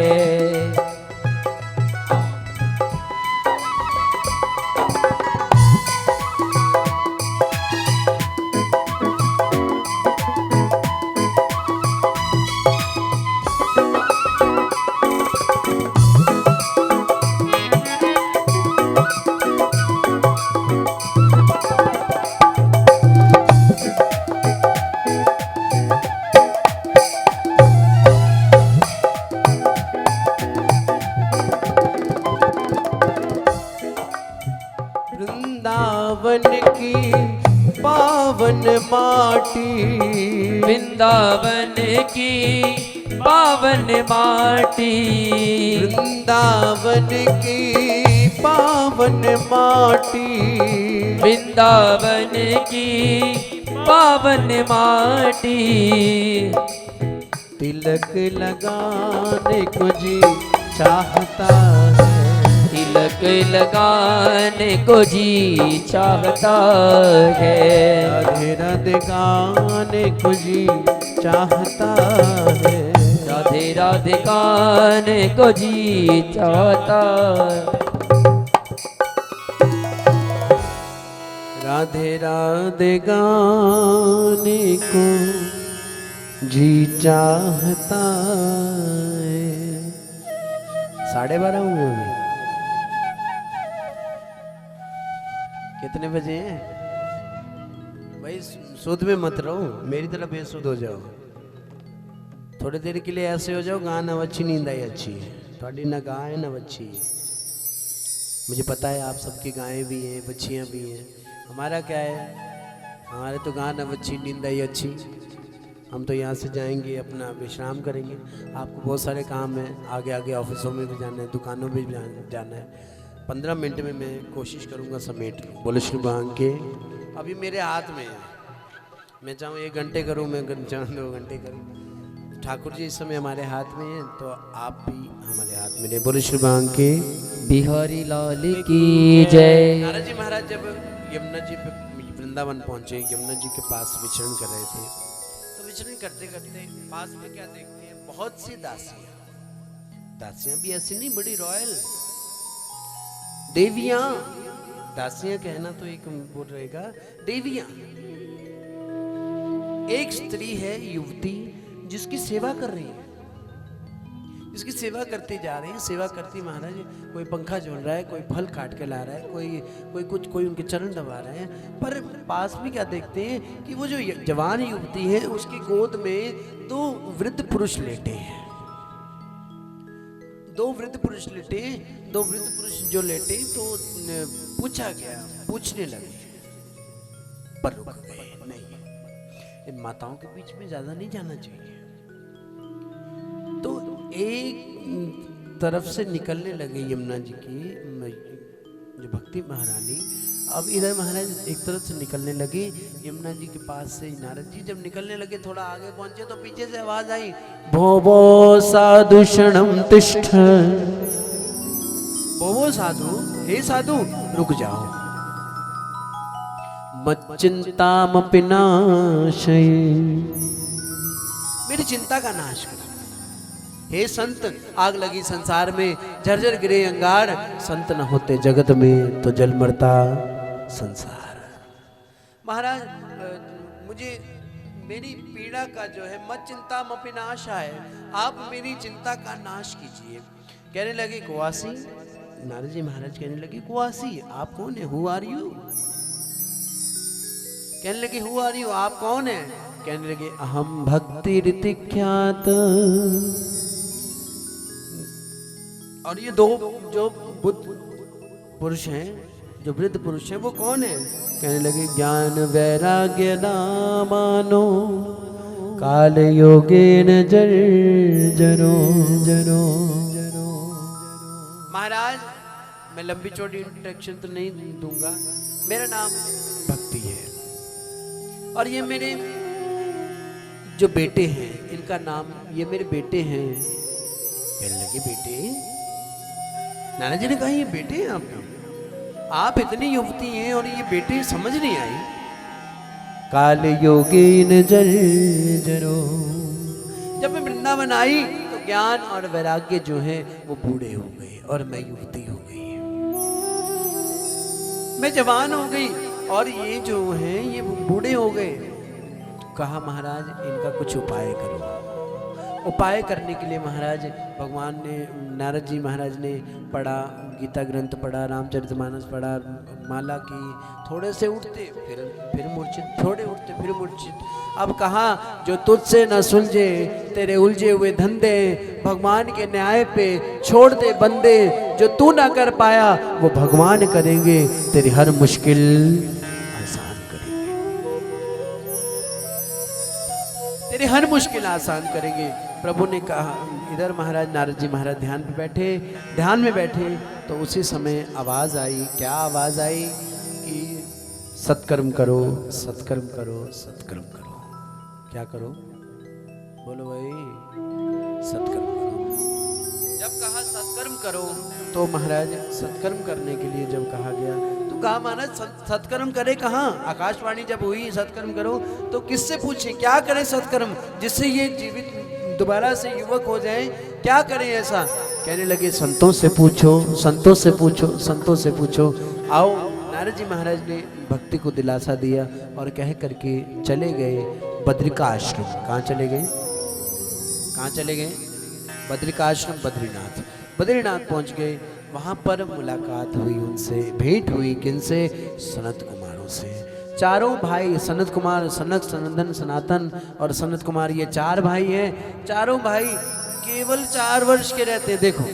वृंदावन की पावन माटी, वृंदावन की पावन माटी, वृंदावन की पावन माटी, वृंदावन की पावन माटी, तिलक लगाने को जी चाहता है, तिलक लगाने को जी चाहता है, राधे राधे गाने को जी चाहता है, राधे राधे गाने को जी चाहता, राधे राधे गाने को जी चाहता है। 12:30 हुए अभी। कितने बजे हैं भाई? सुध में मत रहो, मेरी तरह बेसुध हो जाओ। थोड़ी देर के लिए ऐसे हो जाओ गां न अच्छी नींद आई अच्छी है, थोड़ी न गां है न बच्ची है। मुझे पता है आप सबकी गायें भी हैं, बच्चियां भी हैं। हमारा क्या है, हमारे तो गां न बच्ची नींद आई अच्छी। हम तो यहाँ से जाएंगे, अपना विश्राम करेंगे। आपको बहुत सारे काम हैं, आगे आगे ऑफिसों में भी जाना है, दुकानों में भी जाना है। 15 मिनट में मैं कोशिश करूँगा समेट लूँ। बोले श्री भांग के अभी मेरे हाथ में है, मैं चाहूँ 1 घंटे करूँ, मैं चाहूँ 2 घंटे करूँ। ठाकुर जी इस समय हमारे हाथ में हैं, तो आप भी हमारे हाथ में रहे। बोले श्री भांग के बिहारी लाल की जय। नारद जी महाराज जब यमुना जी पे वृंदावन पहुँचे, यमुना जी के पास विचरण कर रहे थे, तो विचरण करते करते पास में क्या देखते हैं, बहुत सी दासियां। दासियां भी ऐसी नहीं, बड़ी रॉयल देवियां। दासियां कहना तो एक बोल रहेगा, देवियां। एक स्त्री है, युवती, जिसकी सेवा कर रही है, जिसकी सेवा करते जा रहे हैं। सेवा करती महाराज, कोई पंखा झोल रहा है, कोई फल काट के ला रहा है, कोई उनके चरण दबा रहे हैं। पर पास में क्या देखते हैं कि वो जो जवान युवती है, उसकी गोद में 2 वृद्ध पुरुष लेटे हैं। 2 वृद्ध पुरुष लेटे, 2 वृद्ध पुरुष जो लेटे, तो पूछा गया, पूछने लगे, पर रुक गए। नहीं, इन माताओं के बीच में ज्यादा नहीं जाना चाहिए। तो एक तरफ से निकलने लगे यमुना जी की जो भक्ति महारानी। अब इधर महाराज एक तरफ से निकलने लगे यमुना जी के पास से। नारद जी जब निकलने लगे, थोड़ा आगे पहुंचे, तो पीछे से आवाज आई, भो भो साधु क्षणम तिष्ठ। भो साधु, हे साधु रुक जाओ। मच्चिंतामपि नाशय, मेरी चिंता का नाश करो। हे संत, आग लगी संसार में, झरझर गिरे अंगार, संत न होते जगत में तो जल मरता संसार। महाराज मुझे मेरी पीड़ा का जो है, मत चिंता मपि नाशाय, आप मेरी चिंता का नाश कीजिए। कहने लगे कुवासी। नारद जी महाराज कहने लगे कुवासी आप कौन है, हु आर यू? कहने लगे हु आर यू, आप कौन है? कहने लगे अहम भक्ति रीति ख्यात। और ये 2 जो बुद्ध पुरुष हैं, जो वृद्ध पुरुष हैं, वो कौन है? कहने लगे ज्ञान वैराग्य नामानो काल योगेन जर्जरो जरो जरो। महाराज मैं लंबी चौड़ी इंट्रोडक्शन तो नहीं दूंगा, मेरा नाम भक्ति है, और ये मेरे जो बेटे हैं, इनका नाम, ये मेरे बेटे हैं। कहने लगे बेटे? नाना जी ने कहा ये बेटे हैं आपके? आप इतनी युवती हैं और ये बेटे, समझ नहीं आई। काल योगीन जर्जरो। जब मैं वृंदावन आई तो ज्ञान और वैराग्य जो है वो बूढ़े हो गए और मैं युवती हो गई, मैं जवान हो गई और ये जो है ये बूढ़े हो गए। कहा महाराज इनका कुछ उपाय करो। उपाय करने के लिए महाराज भगवान ने, नारद जी महाराज ने पढ़ा, गीता ग्रंथ पढ़ा, रामचरितमानस पढ़ा, माला की, थोड़े से उठते फिर मूर्छित, थोड़े उठते फिर मूर्छित। अब कहा जो तुझसे न सुलझे तेरे उलझे हुए धंधे, भगवान के न्याय पे छोड़ दे बंदे, जो तू ना कर पाया वो भगवान करेंगे, तेरी हर मुश्किल तेरी हर मुश्किल आसान करेंगे। प्रभु ने कहा, इधर महाराज नारद जी महाराज ध्यान पे बैठे, ध्यान में बैठे, तो उसी समय आवाज़ आई। क्या आवाज़ आई कि सत्कर्म करो, सत्कर्म करो, सत्कर्म करो। क्या करो? बोलो भाई, सत्कर्म करो। जब कहा सत्कर्म करो, तो महाराज सत्कर्म करने के लिए जब कहा गया तो कहा महाराज सत्कर्म करे कहाँ? आकाशवाणी जब हुई सत्कर्म करो, तो किससे पूछे क्या करें सत्कर्म जिससे ये जीवित दोबारा से युवक हो जाए? क्या करें ऐसा? कहने लगे संतों से पूछो, संतों से पूछो, संतों से पूछो। आओ, नारद जी महाराज ने भक्ति को दिलासा दिया और कह करके चले गए बद्रिकाश्रम। कहाँ चले गए? कहाँ चले गए? बद्रिकाश्रम, बद्रीनाथ। बद्रीनाथ पहुंच गए। वहां पर मुलाकात हुई, उनसे भेंट हुई। किनसे? सनत कुमारों से। चारों भाई सनत कुमार, सनक, सनंदन, सनातन और सनत कुमार, ये चार भाई हैं। चारों भाई केवल 4 वर्ष के रहते हैं। देखो,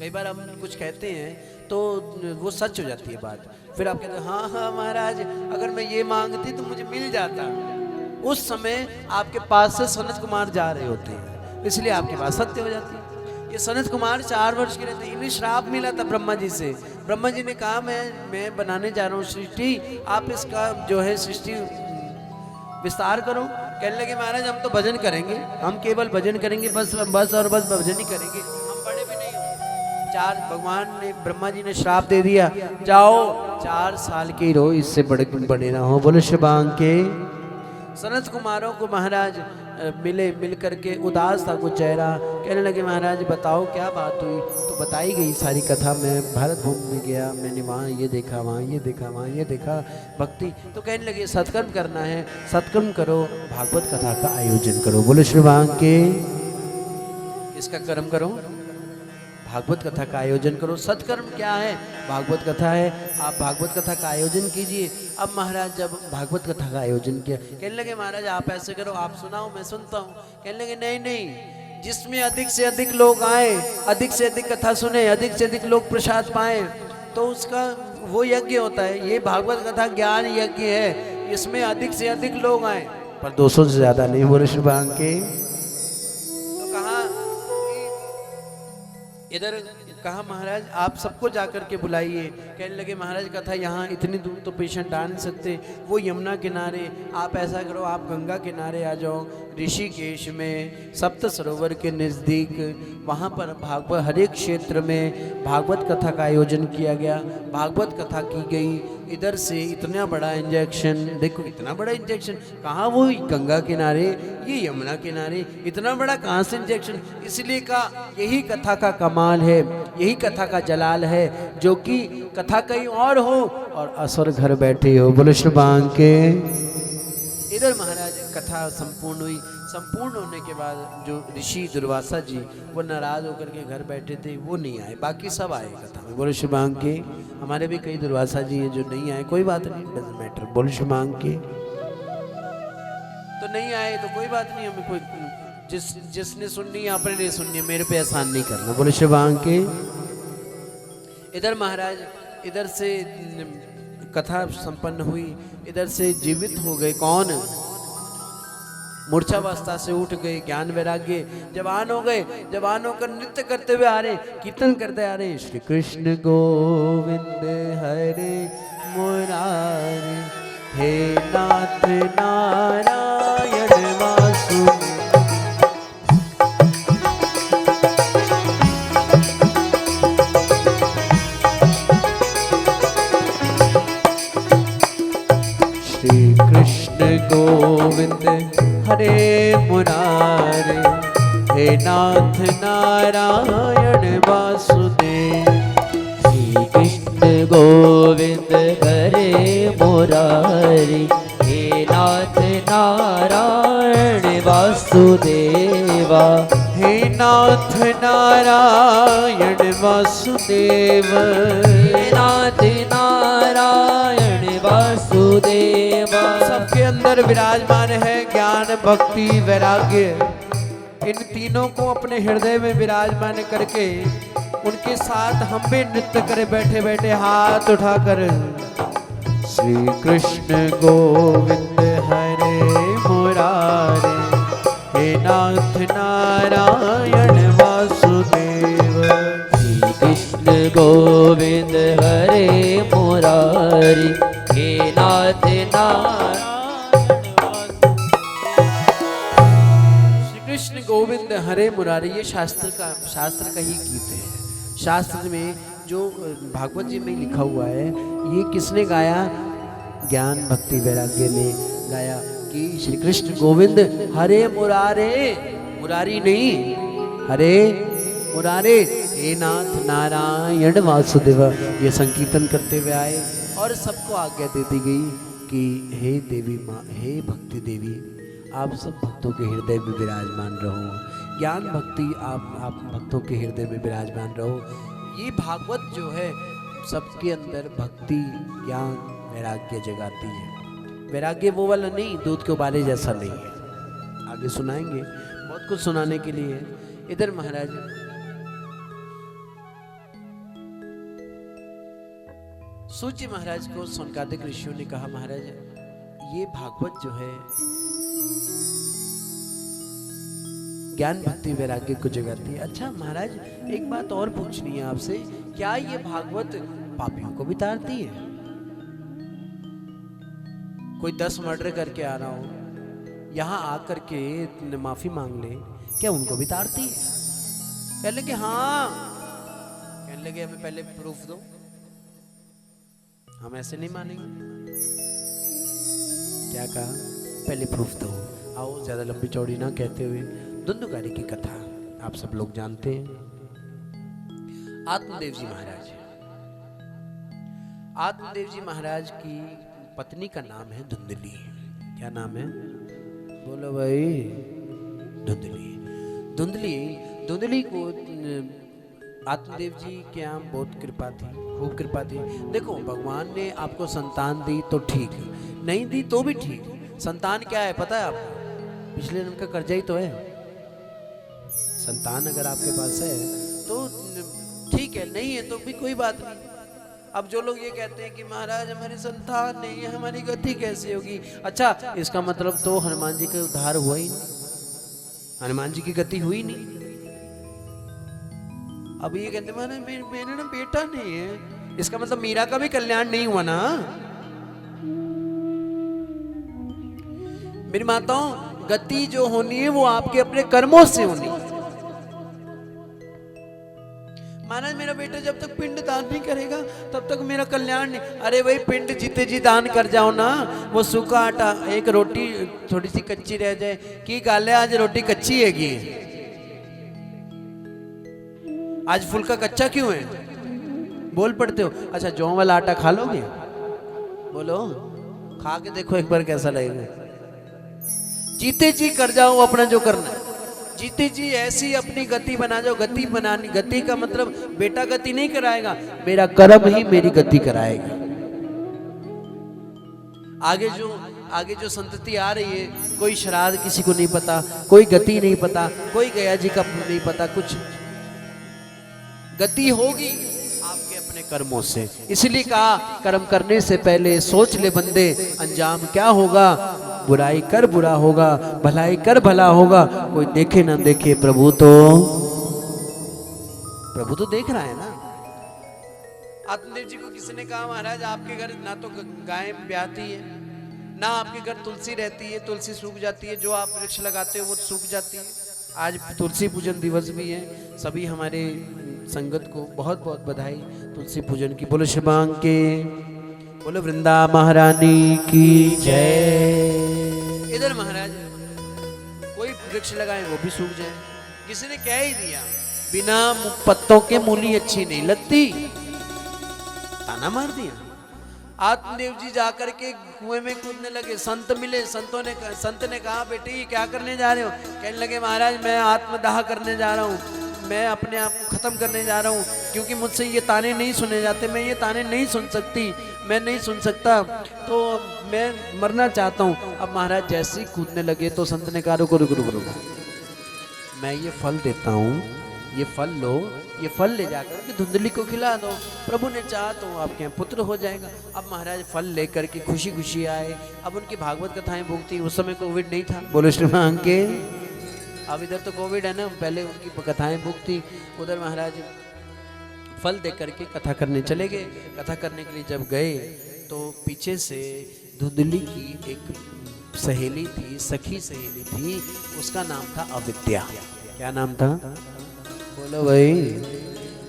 कई बार हम कुछ कहते हैं तो वो सच हो जाती है बात। फिर आप कहते हैं हाँ हाँ महाराज, अगर मैं ये मांगती तो मुझे मिल जाता। उस समय आपके पास से सनत कुमार जा रहे होते हैं, इसलिए आपके पास सत्य हो जाती है। ये सनत कुमार 4 वर्ष के रहते। इन्हें श्राप मिला था ब्रह्मा जी से। ब्रह्मा जी ने कहा मैं बनाने जा रहा हूँ सृष्टि, आप इसका जो है सृष्टि विस्तार करो। कहने लगे महाराज हम तो भजन करेंगे, हम केवल भजन करेंगे, बस और बस भजन ही करेंगे, हम बड़े भी नहीं होंगे। भगवान ने, ब्रह्मा जी ने श्राप दे दिया, जाओ 4 साल के ही रहो, इससे बड़े ना हो। बोलो शिवांग के। सनत कुमारों को महाराज मिल करके उदास था कुछ चेहरा। कहने लगे महाराज बताओ क्या बात हुई? तो बताई गई सारी कथा। मैं भारत भूमि में गया, मैंने वहाँ ये देखा, वहाँ ये देखा, वहाँ ये देखा, भक्ति। तो कहने लगे सत्कर्म करना है, सत्कर्म करो, भागवत कथा का आयोजन करो। बोलो श्री भांग के। इसका कर्म करो, भागवत कथा का आयोजन करो। सत्कर्म क्या है? भागवत कथा है। आप भागवत कथा का आयोजन कीजिए। अब महाराज जब भागवत कथा का आयोजन किया, कहने लगे महाराज आप ऐसे करो, आप सुनाओ, मैं सुनता हूँ। कहने लगे नहीं नहीं, जिसमें अधिक से अधिक लोग आए, अधिक से अधिक कथा सुने, अधिक से अधिक लोग प्रसाद पाए, तो उसका वो यज्ञ होता है। ये भागवत कथा ज्ञान यज्ञ है, इसमें अधिक से अधिक लोग आए, पर 200 से ज्यादा नहीं। बोले श्री भांग के। तो कहा इधर, कहा महाराज आप सबको जाकर के बुलाइए। कहने लगे महाराज कथा यहाँ इतनी दूर तो पेशेंट आ नहीं सकते, वो यमुना किनारे। आप ऐसा करो, आप गंगा किनारे आ जाओ, ऋषिकेश में सप्त सरोवर के नज़दीक, वहाँ पर भागवत, हर एक क्षेत्र में भागवत कथा का आयोजन किया गया। भागवत कथा की गई। इधर से इतना बड़ा इंजेक्शन, देखो इतना बड़ा इंजेक्शन कहाँ, वो गंगा किनारे, ये यमुना किनारे, इतना बड़ा कहाँ से इंजेक्शन? इसलिए कहा यही कथा का कमाल है, यही कथा का जलाल है, जो कि कथा कहीं और हो और असर घर बैठे हो। बोलो श्री भांग के। इधर महाराज कथा संपूर्ण हुई। संपूर्ण होने के बाद जो ऋषि दुर्वासा जी, वो नाराज होकर के घर बैठे थे, वो नहीं आए, बाकी सब आए कथा में। बोलो श्री भांग के। हमारे भी कई दुर्वासा जी हैं जो नहीं आए, कोई बात नहीं, डजंट मैटर। बोलो श्री भांग के। तो नहीं आए तो कोई बात नहीं, हमें कोई जिसने सुननी है अपने लिए सुननी है, मेरे पे एहसान नहीं करना। बोले श्री भांग के। इधर महाराज, इधर से कथा संपन्न हुई, इधर से जीवित हो गए कौन? मूर्छावस्था से उठ गए, ज्ञान वैराग्य, जवान हो गए। जवान होकर नृत्य करते हुए आ रहे, कीर्तन करते आ रहे, श्री कृष्ण गोविंद हरे मुरारी, हे नाथ नारायण वासुदेव। श्री कृष्ण गोविंद हरे मुरारे, हे नाथ नारायण वासुदेव। श्री कृष्ण गोविंद हरे मुरारी, हे नाथ नारायण वासुदेवा। हे नाथ नारायण वासुदेव, हे नाथ नारायण वासुदेवा। सबके अंदर विराजमान है ज्ञान भक्ति वैराग्य। इन तीनों को अपने हृदय में विराजमान करके उनके साथ हम भी नृत्य करे, बैठे बैठे हाथ उठाकर। श्री कृष्ण गोविंद हरे मुरारी, नाथ नारायण वासुदेव। श्री कृष्ण गोविंद हरे मुरारी, हे नाथ नारायण श्री कृष्ण गोविंद हरे मुरारी, ये शास्त्र का ही गीत है। शास्त्र में जो भागवत जी में लिखा हुआ है, ये किसने गाया? ज्ञान भक्ति वैराग्य ने गाया कि श्री कृष्ण गोविंद हरे मुरारे, मुरारी नहीं हरे मुरारे, हे नाथ नारायण वासुदेव। ये संकीर्तन करते हुए आए और सबको आज्ञा दे दी गई कि हे देवी माँ, हे भक्ति देवी, आप सब भक्तों के हृदय में विराजमान रहो। ज्ञान भक्ति आप भक्तों के हृदय में विराजमान रहो। ये भागवत जो है सबके अंदर भक्ति ज्ञान वैराग्य जगाती है। वैराग्य वो वाला नहीं, दूध के उबाले जैसा नहीं है। आगे सुनाएंगे, बहुत कुछ सुनाने के लिए। इधर महाराज सूची महाराज को सौनकादिक ऋषियों ने कहा, महाराज ये भागवत जो है ज्ञान भक्ति वैराग्य को जगाती है। अच्छा महाराज, एक बात और पूछनी है आपसे, क्या ये भागवत पापियों को भी तारती है? कोई 10 मर्डर करके आ रहा हो, यहाँ आकर के माफी मांग ले, क्या उनको भी तारती है? कहने लगे हाँ, कहने लगे हमें पहले प्रूफ दो, हम ऐसे नहीं मानेंगे। क्या कहा? पहले प्रूफ दो। आओ, ज्यादा लंबी चौड़ी ना कहते हुए, धुंधुकारी की कथा आप सब लोग जानते हैं। आत्मदेव जी महाराज, आत्मदेव जी महाराज की पत्नी का नाम है धुंधली। क्या नाम है? बोलो भाई। धुंधली। धुंधली धुंधली को आत्मदेव जी के यहाँ बहुत कृपा थी, खूब कृपा थी। देखो, भगवान ने आपको संतान दी तो ठीक, नहीं दी तो भी ठीक। संतान क्या है पता है आपको? पिछले जन्म का कर्जा ही तो है। संतान अगर आपके पास है तो ठीक है, नहीं है तो भी कोई बात नहीं। अब जो लोग ये कहते हैं कि महाराज हमारी संतान नहीं है, हमारी गति कैसे होगी? अच्छा, इसका मतलब तो हनुमान जी का उद्धार हुआ ही नहीं, हनुमान जी की गति हुई नहीं। अब ये कहते महाराज मेरे ना बेटा नहीं है, इसका मतलब मीरा का भी कल्याण नहीं हुआ ना। मेरी माताओं, गति जो होनी है वो आपके अपने कर्मों से होनी है। महाराज मेरा बेटा जब तक पिंड दान नहीं करेगा तब तक मेरा कल्याण नहीं। अरे भाई, पिंड जीते जी दान कर जाओ ना। वो सूखा आटा, एक रोटी थोड़ी सी कच्ची रह जाए कि गाले आज रोटी कच्ची हैगी, आज फुल्का कच्चा क्यों है? बोल पड़ते हो। अच्छा, जौ वाला आटा खा लोगे? बोलो, खा के देखो एक बार कैसा लगेगा। जीते जी कर जाओ अपना जो करना है। जीते जी ऐसी अपनी गति बना जाओ। गति बनानी, गति का मतलब बेटा गति नहीं कराएगा, मेरा कर्म ही मेरी गति कराएगा। आगे जो संतति आ रही है, कोई श्राद्ध किसी को नहीं पता, कोई गति नहीं पता, कोई गया जी का नहीं पता, कुछ गति होगी आपके अपने कर्मों से। इसलिए कहा, कर्म करने से पहले सोच ले बंदे, अंजाम क्या होगा। बुराई कर बुरा होगा, भलाई कर भला होगा। कोई देखे ना देखे, प्रभु तो देख रहा है ना। आत्मदेव जी को किसी ने कहा, महाराज आपके घर ना तो गाय ब्याहती है, ना आपके घर तुलसी रहती है, तुलसी सूख जाती है, जो आप वृक्ष लगाते हो वो सूख जाती है। आज तुलसी पूजन दिवस भी है। सभी हमारे संगत को बहुत बहुत बधाई तुलसी पूजन की। बोलो शिवांग के, बोलो वृंदा महारानी की जय। इधर महाराज कोई वृक्ष लगाए वो भी सूख जाए। किसी ने कह ही दिया, बिना पत्तों के मूली अच्छी नहीं लगती, ताना मार दिया। आत्मदेव जी जाकर के कुएं में कूदने लगे। संत मिले, संत ने कहा, बेटी क्या करने जा रहे हो? कहने लगे, महाराज मैं आत्मदाह करने जा रहा हूँ, मैं अपने आप को खत्म करने जा रहा हूँ, क्योंकि मुझसे ये ताने नहीं सुने जाते, मैं ये ताने नहीं सुन सकती, मैं नहीं सुन सकता, तो मैं मरना चाहता हूँ। अब महाराज जैसे ही कूदने लगे तो संत ने कहा, रुको रुको रुको रुको, मैं ये फल देता हूँ, ये फल लो, ये फल ले जाकर के धुंधली को खिला दो, प्रभु ने चाहा तो आपके यहाँ पुत्र हो जाएगा। अब महाराज फल लेकर के खुशी खुशी आए। अब उनकी भागवत कथाएं भोगती। उस समय कोविड नहीं था। बोलो श्रीमान के। अब इधर तो कोविड है ना, पहले उनकी कथाएं बुक थी। उधर महाराज फल दे करके कथा करने चले गए। कथा करने के लिए जब गए तो पीछे से धुंधली की एक सहेली थी, सखी सहेली थी, उसका नाम था अविद्या। क्या नाम था? बोलो भाई।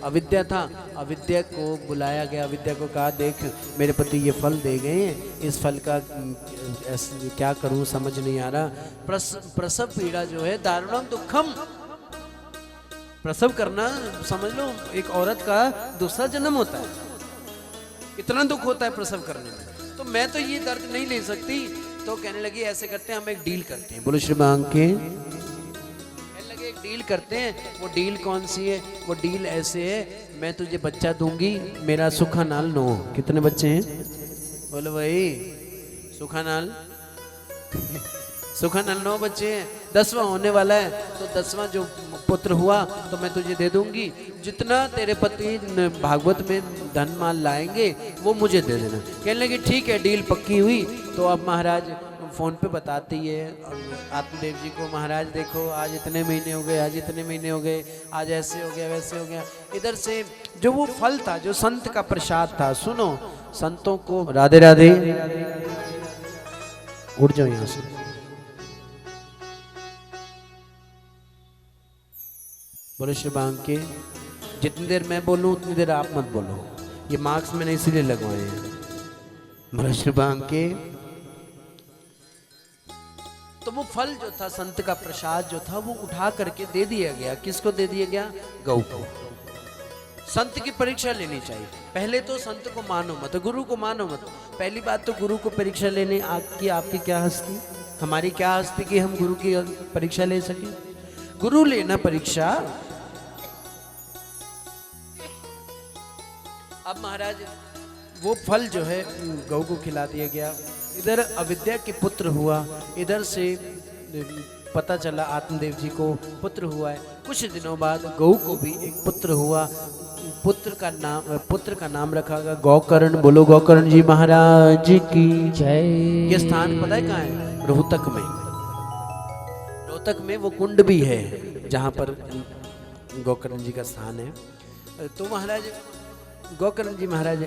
अविद्या था। अविद्या को बुलाया गया। अविद्या को कहा, देख मेरे पति ये फल दे गए हैं, इस फल का क्या करूं समझ नहीं आ रहा। प्रसव पीड़ा जो है दारुणम दुखम, प्रसव करना समझ लो एक औरत का दूसरा जन्म होता है, इतना दुख होता है प्रसव करने में, तो मैं तो ये दर्द नहीं ले सकती। तो कहने लगी ऐसे करते हैं, हम एक डील करते हैं। बोलो श्री मांग के। कहने लगे एक डील करते हैं। वो डील कौन सी है? वो डील ऐसे है, मैं तुझे बच्चा दूंगी, मेरा सुखानाल 9। कितने बच्चे हैं? बोलो भाई। सुखानाल सुखानाल 9 बच्चे हैं। 10वां होने वाला है, तो 10वां जो पुत्र हुआ तो मैं तुझे दे दूंगी। जितना तेरे पति भागवत में धन माल लाएंगे वो मुझे दे देना। कहने लगी ठीक है, डील पक्की हुई। तो अब महाराज फोन पे बताती है आत्मदेव जी को, महाराज देखो आज इतने महीने हो गए, आज इतने महीने हो गए, आज ऐसे हो गया वैसे हो गया। इधर से जो वो फल था, जो संत का प्रसाद था, सुनो संतों को राधे राधे, उड़ जाओ यहां से। बोलो श्री बांग के। जितनी देर मैं बोलूं उतनी देर आप मत बोलो, ये मार्क्स मैंने इसीलिए लगवाए हैं। बोलो श्री बांग के। तो वो फल जो था, संत का प्रसाद जो था, वो उठा करके दे दिया गया। किसको दे दिया गया? गौ को। संत की परीक्षा लेनी चाहिए। पहले तो संत को मानो मत, गुरु को मानो मत। पहली बात तो गुरु को परीक्षा लेने आपकी क्या हस्ती, हमारी क्या हस्ती कि हम गुरु की परीक्षा ले सके? गुरु लेना परीक्षा। अब महाराज वो फल जो है गौ को खिला दिया गया। इधर अविद्या के पुत्र हुआ, इधर से पता चला आत्मदेव जी को पुत्र हुआ है। कुछ दिनों बाद गौ को भी एक पुत्र हुआ। पुत्र का नाम रखा गया गौकर्ण। बोलो गौकर्ण जी महाराज की जय। ये स्थान पता है कहाँ है? रोहतक में। रोहतक में वो कुंड भी है जहाँ पर गौकर्ण जी का स्थान है। तो महाराज गौकर्ण जी महाराज,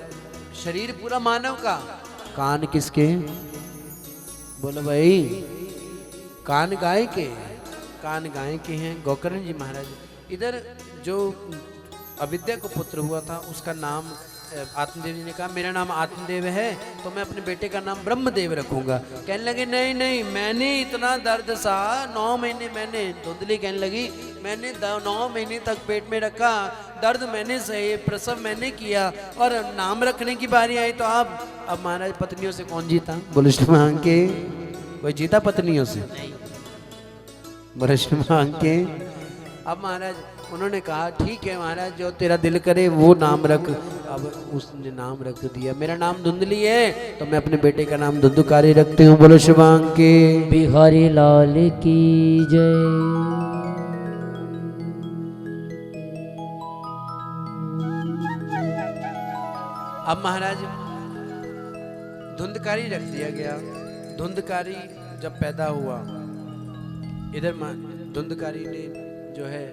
शरीर पूरा मानव का, कान किसके? बोलो भाई। कान गाय के, कान गाय के हैं गौकर्ण जी महाराज। इधर जो अविद्या को पुत्र हुआ था उसका नाम आत्मदेव जी ने कहा मेरा नाम आत्मदेव है तो मैं अपने बेटे का नाम ब्रह्मदेव रखूंगा। कहने लगे नहीं नहीं, मैंने इतना दर्द सहा, 9 महीने मैंने, धुंधली कहने लगी मैंने 9 महीने तक पेट में रखा, दर्द मैंने सहे, प्रसव मैंने किया, और नाम रखने की बारी आई तो अब महाराज पत्नियों से कौन जीता? बोलो मांग के। कोई जीता पत्नियों से? बोलो मांग के। अब महाराज उन्होंने कहा ठीक है महाराज, जो तेरा दिल करे वो नाम रख। अब उसने नाम रख दिया, मेरा नाम धुंधली है तो मैं अपने बेटे का नाम धुंधुकारी रखती हूँ। बोलो शुभांग के। बिहारी लाल की जय। अब महाराज धुंधकारी रख दिया गया। धुंधकारी जब पैदा हुआ, इधर धुंधकारी ने जो है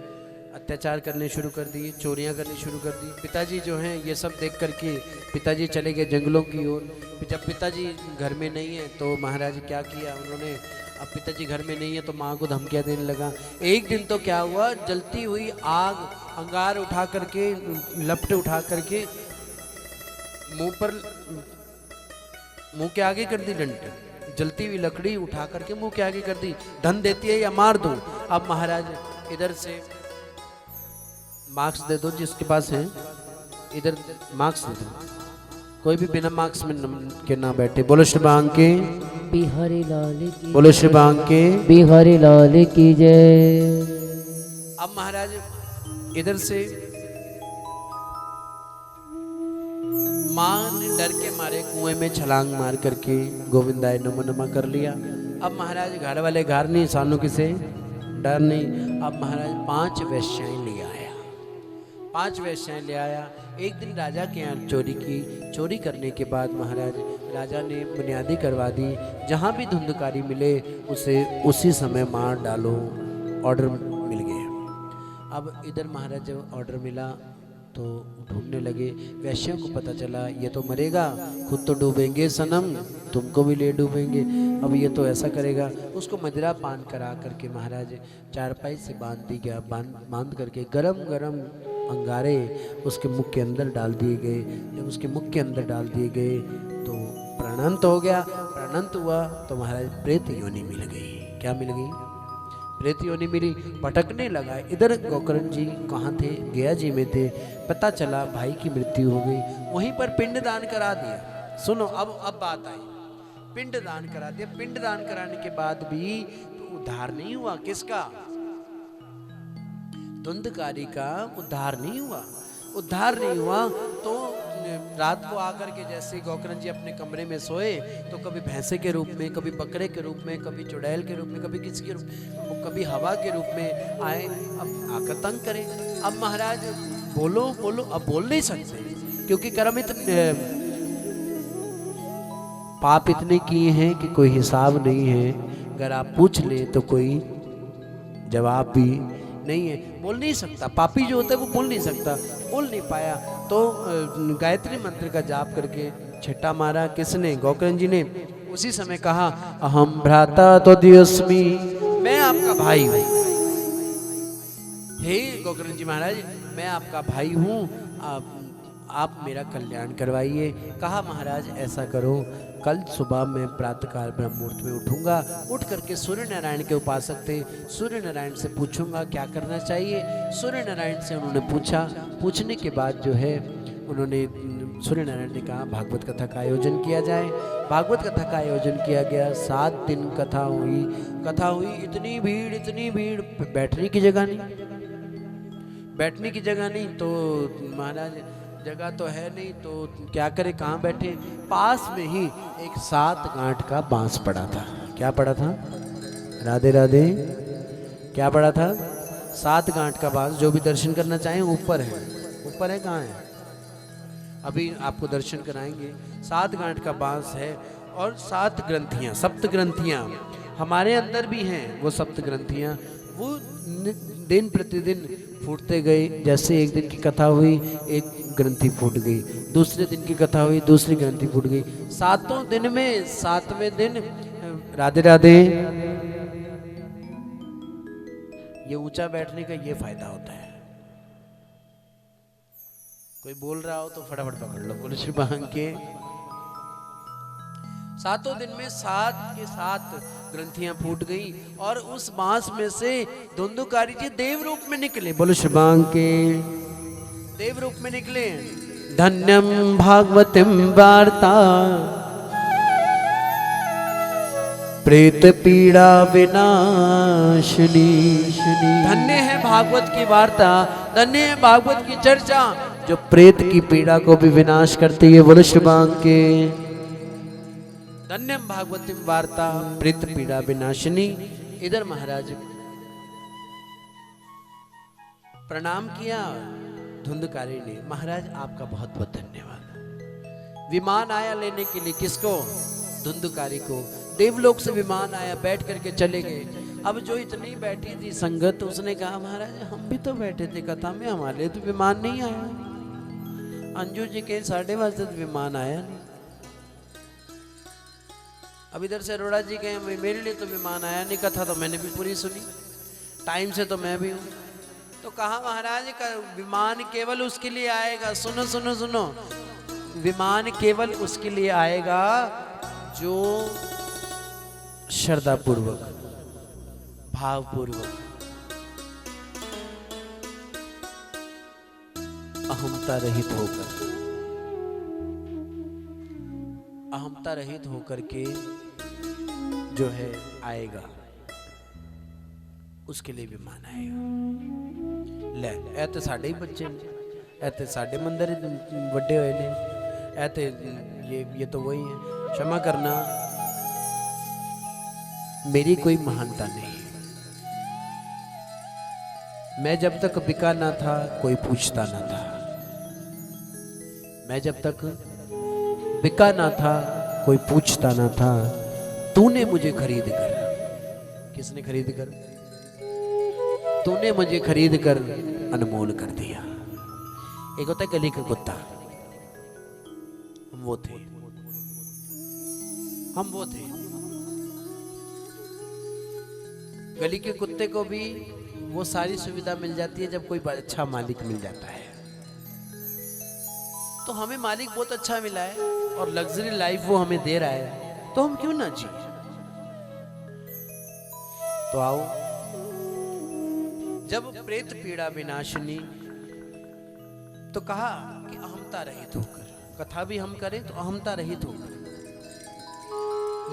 अत्याचार करने शुरू कर दिए, चोरियां करनी शुरू कर दी। पिताजी जो हैं ये सब देख करके पिताजी चले गए जंगलों की ओर। जब पिताजी घर में नहीं है तो महाराज क्या किया उन्होंने, अब पिताजी घर में नहीं है तो माँ को धमकियाँ देने लगा। एक दिन तो क्या हुआ, जलती हुई आग, अंगार उठा करके, लपटे उठा करके मुंह के आगे कर दी, डंडे, जलती हुई लकड़ी उठा करके मुंह के आगे कर दी। धन देती है या मार दूं? अब महाराज इधर से मार्क्स दे दो जिसके पास है, इधर मार्क्स दे दो, कोई भी बिना मार्क्स में के ना बैठे। बोलो शुभांग के। बिहारी लाल की। बोलो शुभांग के। बिहारी लाल की जय। अब महाराज इधर से माँ ने डर के मारे कुएं में छलांग मार करके गोविंदाय नमो नमः कर लिया। अब महाराज घर वाले घर नहीं, सानू किसे डर नहीं। अब महाराज 5 वेश्याएं ले आया, 5 वेश्याएं ले आया। एक दिन राजा के यहाँ चोरी की। चोरी करने के बाद महाराज राजा ने बुनियादी करवा दी, जहाँ भी धुंधकारी मिले उसे उसी समय मार डालो। ऑर्डर मिल गया। अब इधर महाराज जब ऑर्डर मिला तो ढूंढने लगे, वैश्यों को पता चला ये तो मरेगा, खुद तो डूबेंगे सनम, तुमको भी ले डूबेंगे, अब ये तो ऐसा करेगा। उसको मदिरा पान करा करके महाराज चारपाई से बांध दी गया, बांध करके गरम गरम अंगारे उसके मुख के अंदर डाल दिए गए। जब उसके मुख के अंदर डाल दिए गए तो प्राणांत हो गया। प्राणांत हुआ तो महाराज प्रेत योनि मिल गई। क्या मिल गई? प्रेत योनि मिली। भटकने लगा, इधर गोकर्ण जी कहाँ थे? गया जी में थे। पता चला भाई की मृत्यु हो गई, वहीं पर पिंडदान करा दिया। सुनो अब बात आई, पिंडदान करा दिया। पिंडदान कराने के बाद भी तो उद्धार नहीं हुआ। किसका? धुंधकारी का उद्धार नहीं हुआ। उद्धार नहीं हुआ तो रात को आकर के जैसे गोकर्ण जी अपने कमरे में सोए तो कभी भैंसे के रूप में, कभी बकरे के रूप में, कभी चुड़ैल के रूप में, कभी किसी के रूप में, कभी हवा के रूप में आए, अब आकर तंग करें। अब महाराज बोलो बोलो, अब बोल नहीं सकते क्योंकि कर्म पाप इतने किए हैं कि कोई हिसाब नहीं है। अगर आप पूछ ले तो कोई जवाब भी नहीं है, बोल नहीं सकता। पापी जो होता है वो बोल नहीं सकता, बोल नहीं पाया तो गायत्री मंत्र का जाप करके छट्टा मारा। किसने? गोकर्ण जी ने। उसी समय कहा अहम भ्राता त्वदीयोऽस्मि, मैं आपका भाई हूँ। हे गोकर्ण जी महाराज, मैं आपका भाई हूँ, आप मेरा कल्याण करवाइए। कहा महाराज ऐसा करो, कल सुबह मैं प्रातःकाल ब्रह्म मुहूर्त में उठूंगा, उठ करके सूर्य नारायण के उपासक थे, सूर्य नारायण से पूछूंगा क्या करना चाहिए। सूर्य नारायण से उन्होंने पूछा। पूछने के बाद जो है उन्होंने सूर्य नारायण ने कहा भागवत कथा का आयोजन किया जाए। भागवत कथा का आयोजन किया गया। 7 दिन कथा हुई। इतनी भीड़, बैठने की जगह नहीं। तो महाराज जगह तो है नहीं तो क्या करे, कहाँ बैठे? पास में ही एक 7 गांठ का बांस पड़ा था। क्या पड़ा था? राधे राधे। क्या पड़ा था? 7 गांठ का बांस। जो भी दर्शन करना चाहें ऊपर है। कहाँ है? अभी आपको दर्शन कराएंगे। 7 गांठ का बांस है और 7 ग्रंथियाँ, 7 ग्रंथियाँ हमारे अंदर भी हैं। वो 7 ग्रंथियाँ वो दिन प्रतिदिन फूटते गए। जैसे एक दिन की कथा हुई, एक ग्रंथि फूट गई, दूसरे दिन की कथा हुई, दूसरी ग्रंथि फूट गई। 7 दिन में 7वें दिन राधे राधे। ये ऊंचा बैठने का ये फायदा होता है। कोई बोल रहा हो तो फटाफट पकड़ लो। बोलो श्री भांग के 7 दिन में 7 के 7 ग्रंथियां फूट गई और उस बांस में से धुंधुकारी जी देव रूप में निकले। बोलो श्री भांग के देव रूप में निकले। धन्यम भागवतिम वार्ता प्रेत पीड़ा विनाशिनी। धन्य है भागवत की वार्ता, धन्य है भागवत की चर्चा जो प्रेत की पीड़ा को भी विनाश करती है। बोलो श्री भांग के धन्यम भागवतिम वार्ता प्रेत पीड़ा विनाशिनी। इधर महाराज प्रणाम किया धुंधकारी ने। महाराज आपका बहुत बहुत धन्यवाद। विमान आया लेने के लिए, किसको? धुंधकारी को। देवलोक से विमान आया, बैठ करके चले गए। अब जो इतनी बैठी थी संगत, उसने कहा महाराज हम भी तो बैठे थे कथा में, हमारे लिए तो विमान नहीं आया। अंजू जी के 8:30 तो विमान आया नहीं। अब इधर से अरोड़ा जी के मेरे लिए तो विमान आया नहीं, कथा तो मैंने भी पूरी सुनी, टाइम से तो मैं भी हूँ। तो कहा महाराज का विमान केवल उसके लिए आएगा। सुनो सुनो सुनो, विमान केवल उसके लिए आएगा जो श्रद्धा पूर्वक, भाव पूर्वक, अहमता रहित होकर के जो है आएगा, उसके लिए विमान आएगा। ले ऐते साढ़े ही बच्चे ने, ऐते साढ़े मंदिर बड़े हुए ने, ऐते ये तो वही है। क्षमा करना, मेरी कोई महानता नहीं। मैं जब तक बिका ना था कोई पूछता ना था। मैं जब तक बिका ना था कोई पूछता ना था। तूने मुझे खरीद कर, किसने खरीद कर? तूने मुझे खरीद कर अनमोल कर दिया। एक होता है गली का कुत्ता, हम वो थे, हम वो थे। गली के कुत्ते को भी वो सारी सुविधा मिल जाती है जब कोई अच्छा मालिक मिल जाता है। तो हमें मालिक बहुत अच्छा मिला है और लग्जरी लाइफ वो हमें दे रहा है, तो हम क्यों ना जिए। तो आओ, जब प्रेत पीड़ा विनाशिनी, तो कहा कि अहमता रहित होकर, कथा भी हम करें तो अहमता रहित होकर।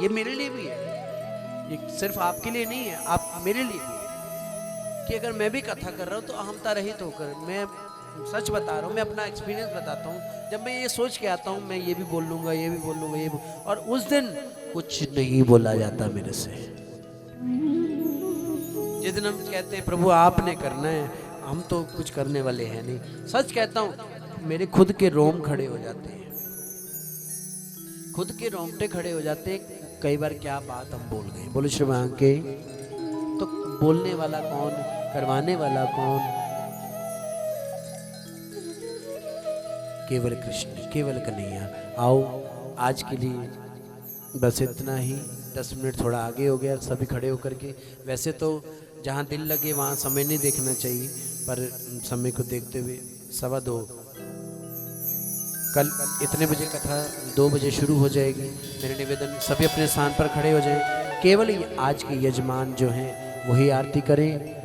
ये मेरे लिए भी है, ये सिर्फ आपके लिए नहीं है, आप मेरे लिए भी है कि अगर मैं भी कथा कर रहा हूं तो अहमता रहित होकर। मैं सच बता रहा हूं, मैं अपना एक्सपीरियंस बताता हूं। जब मैं ये सोच के आता हूं मैं ये भी बोल लूंगा, ये भी बोल लूंगा, और उस दिन कुछ नहीं बोला जाता मेरे से। जिस दिन हम कहते हैं प्रभु आपने करना है, हम तो कुछ करने वाले हैं नहीं। सच कहता हूं, मेरे खुद के रोम खड़े हो जाते हैं, खुद के रोंगटे खड़े हो जाते हैं। कई बार क्या बात हम बोल गए। बोलो श्री भगवान के। तो बोलने वाला कौन, करवाने वाला कौन? केवल कृष्ण, केवल कन्हैया। आओ, आज के लिए बस इतना ही। 10 मिनट थोड़ा आगे हो गया सभी खड़े होकर के। वैसे तो जहाँ दिल लगे वहाँ समय नहीं देखना चाहिए, पर समय को देखते हुए 2:15 कल इतने बजे कथा 2 बजे शुरू हो जाएगी। मेरे निवेदन सभी अपने स्थान पर खड़े हो जाएं। केवल आज के यजमान जो हैं वही आरती करें।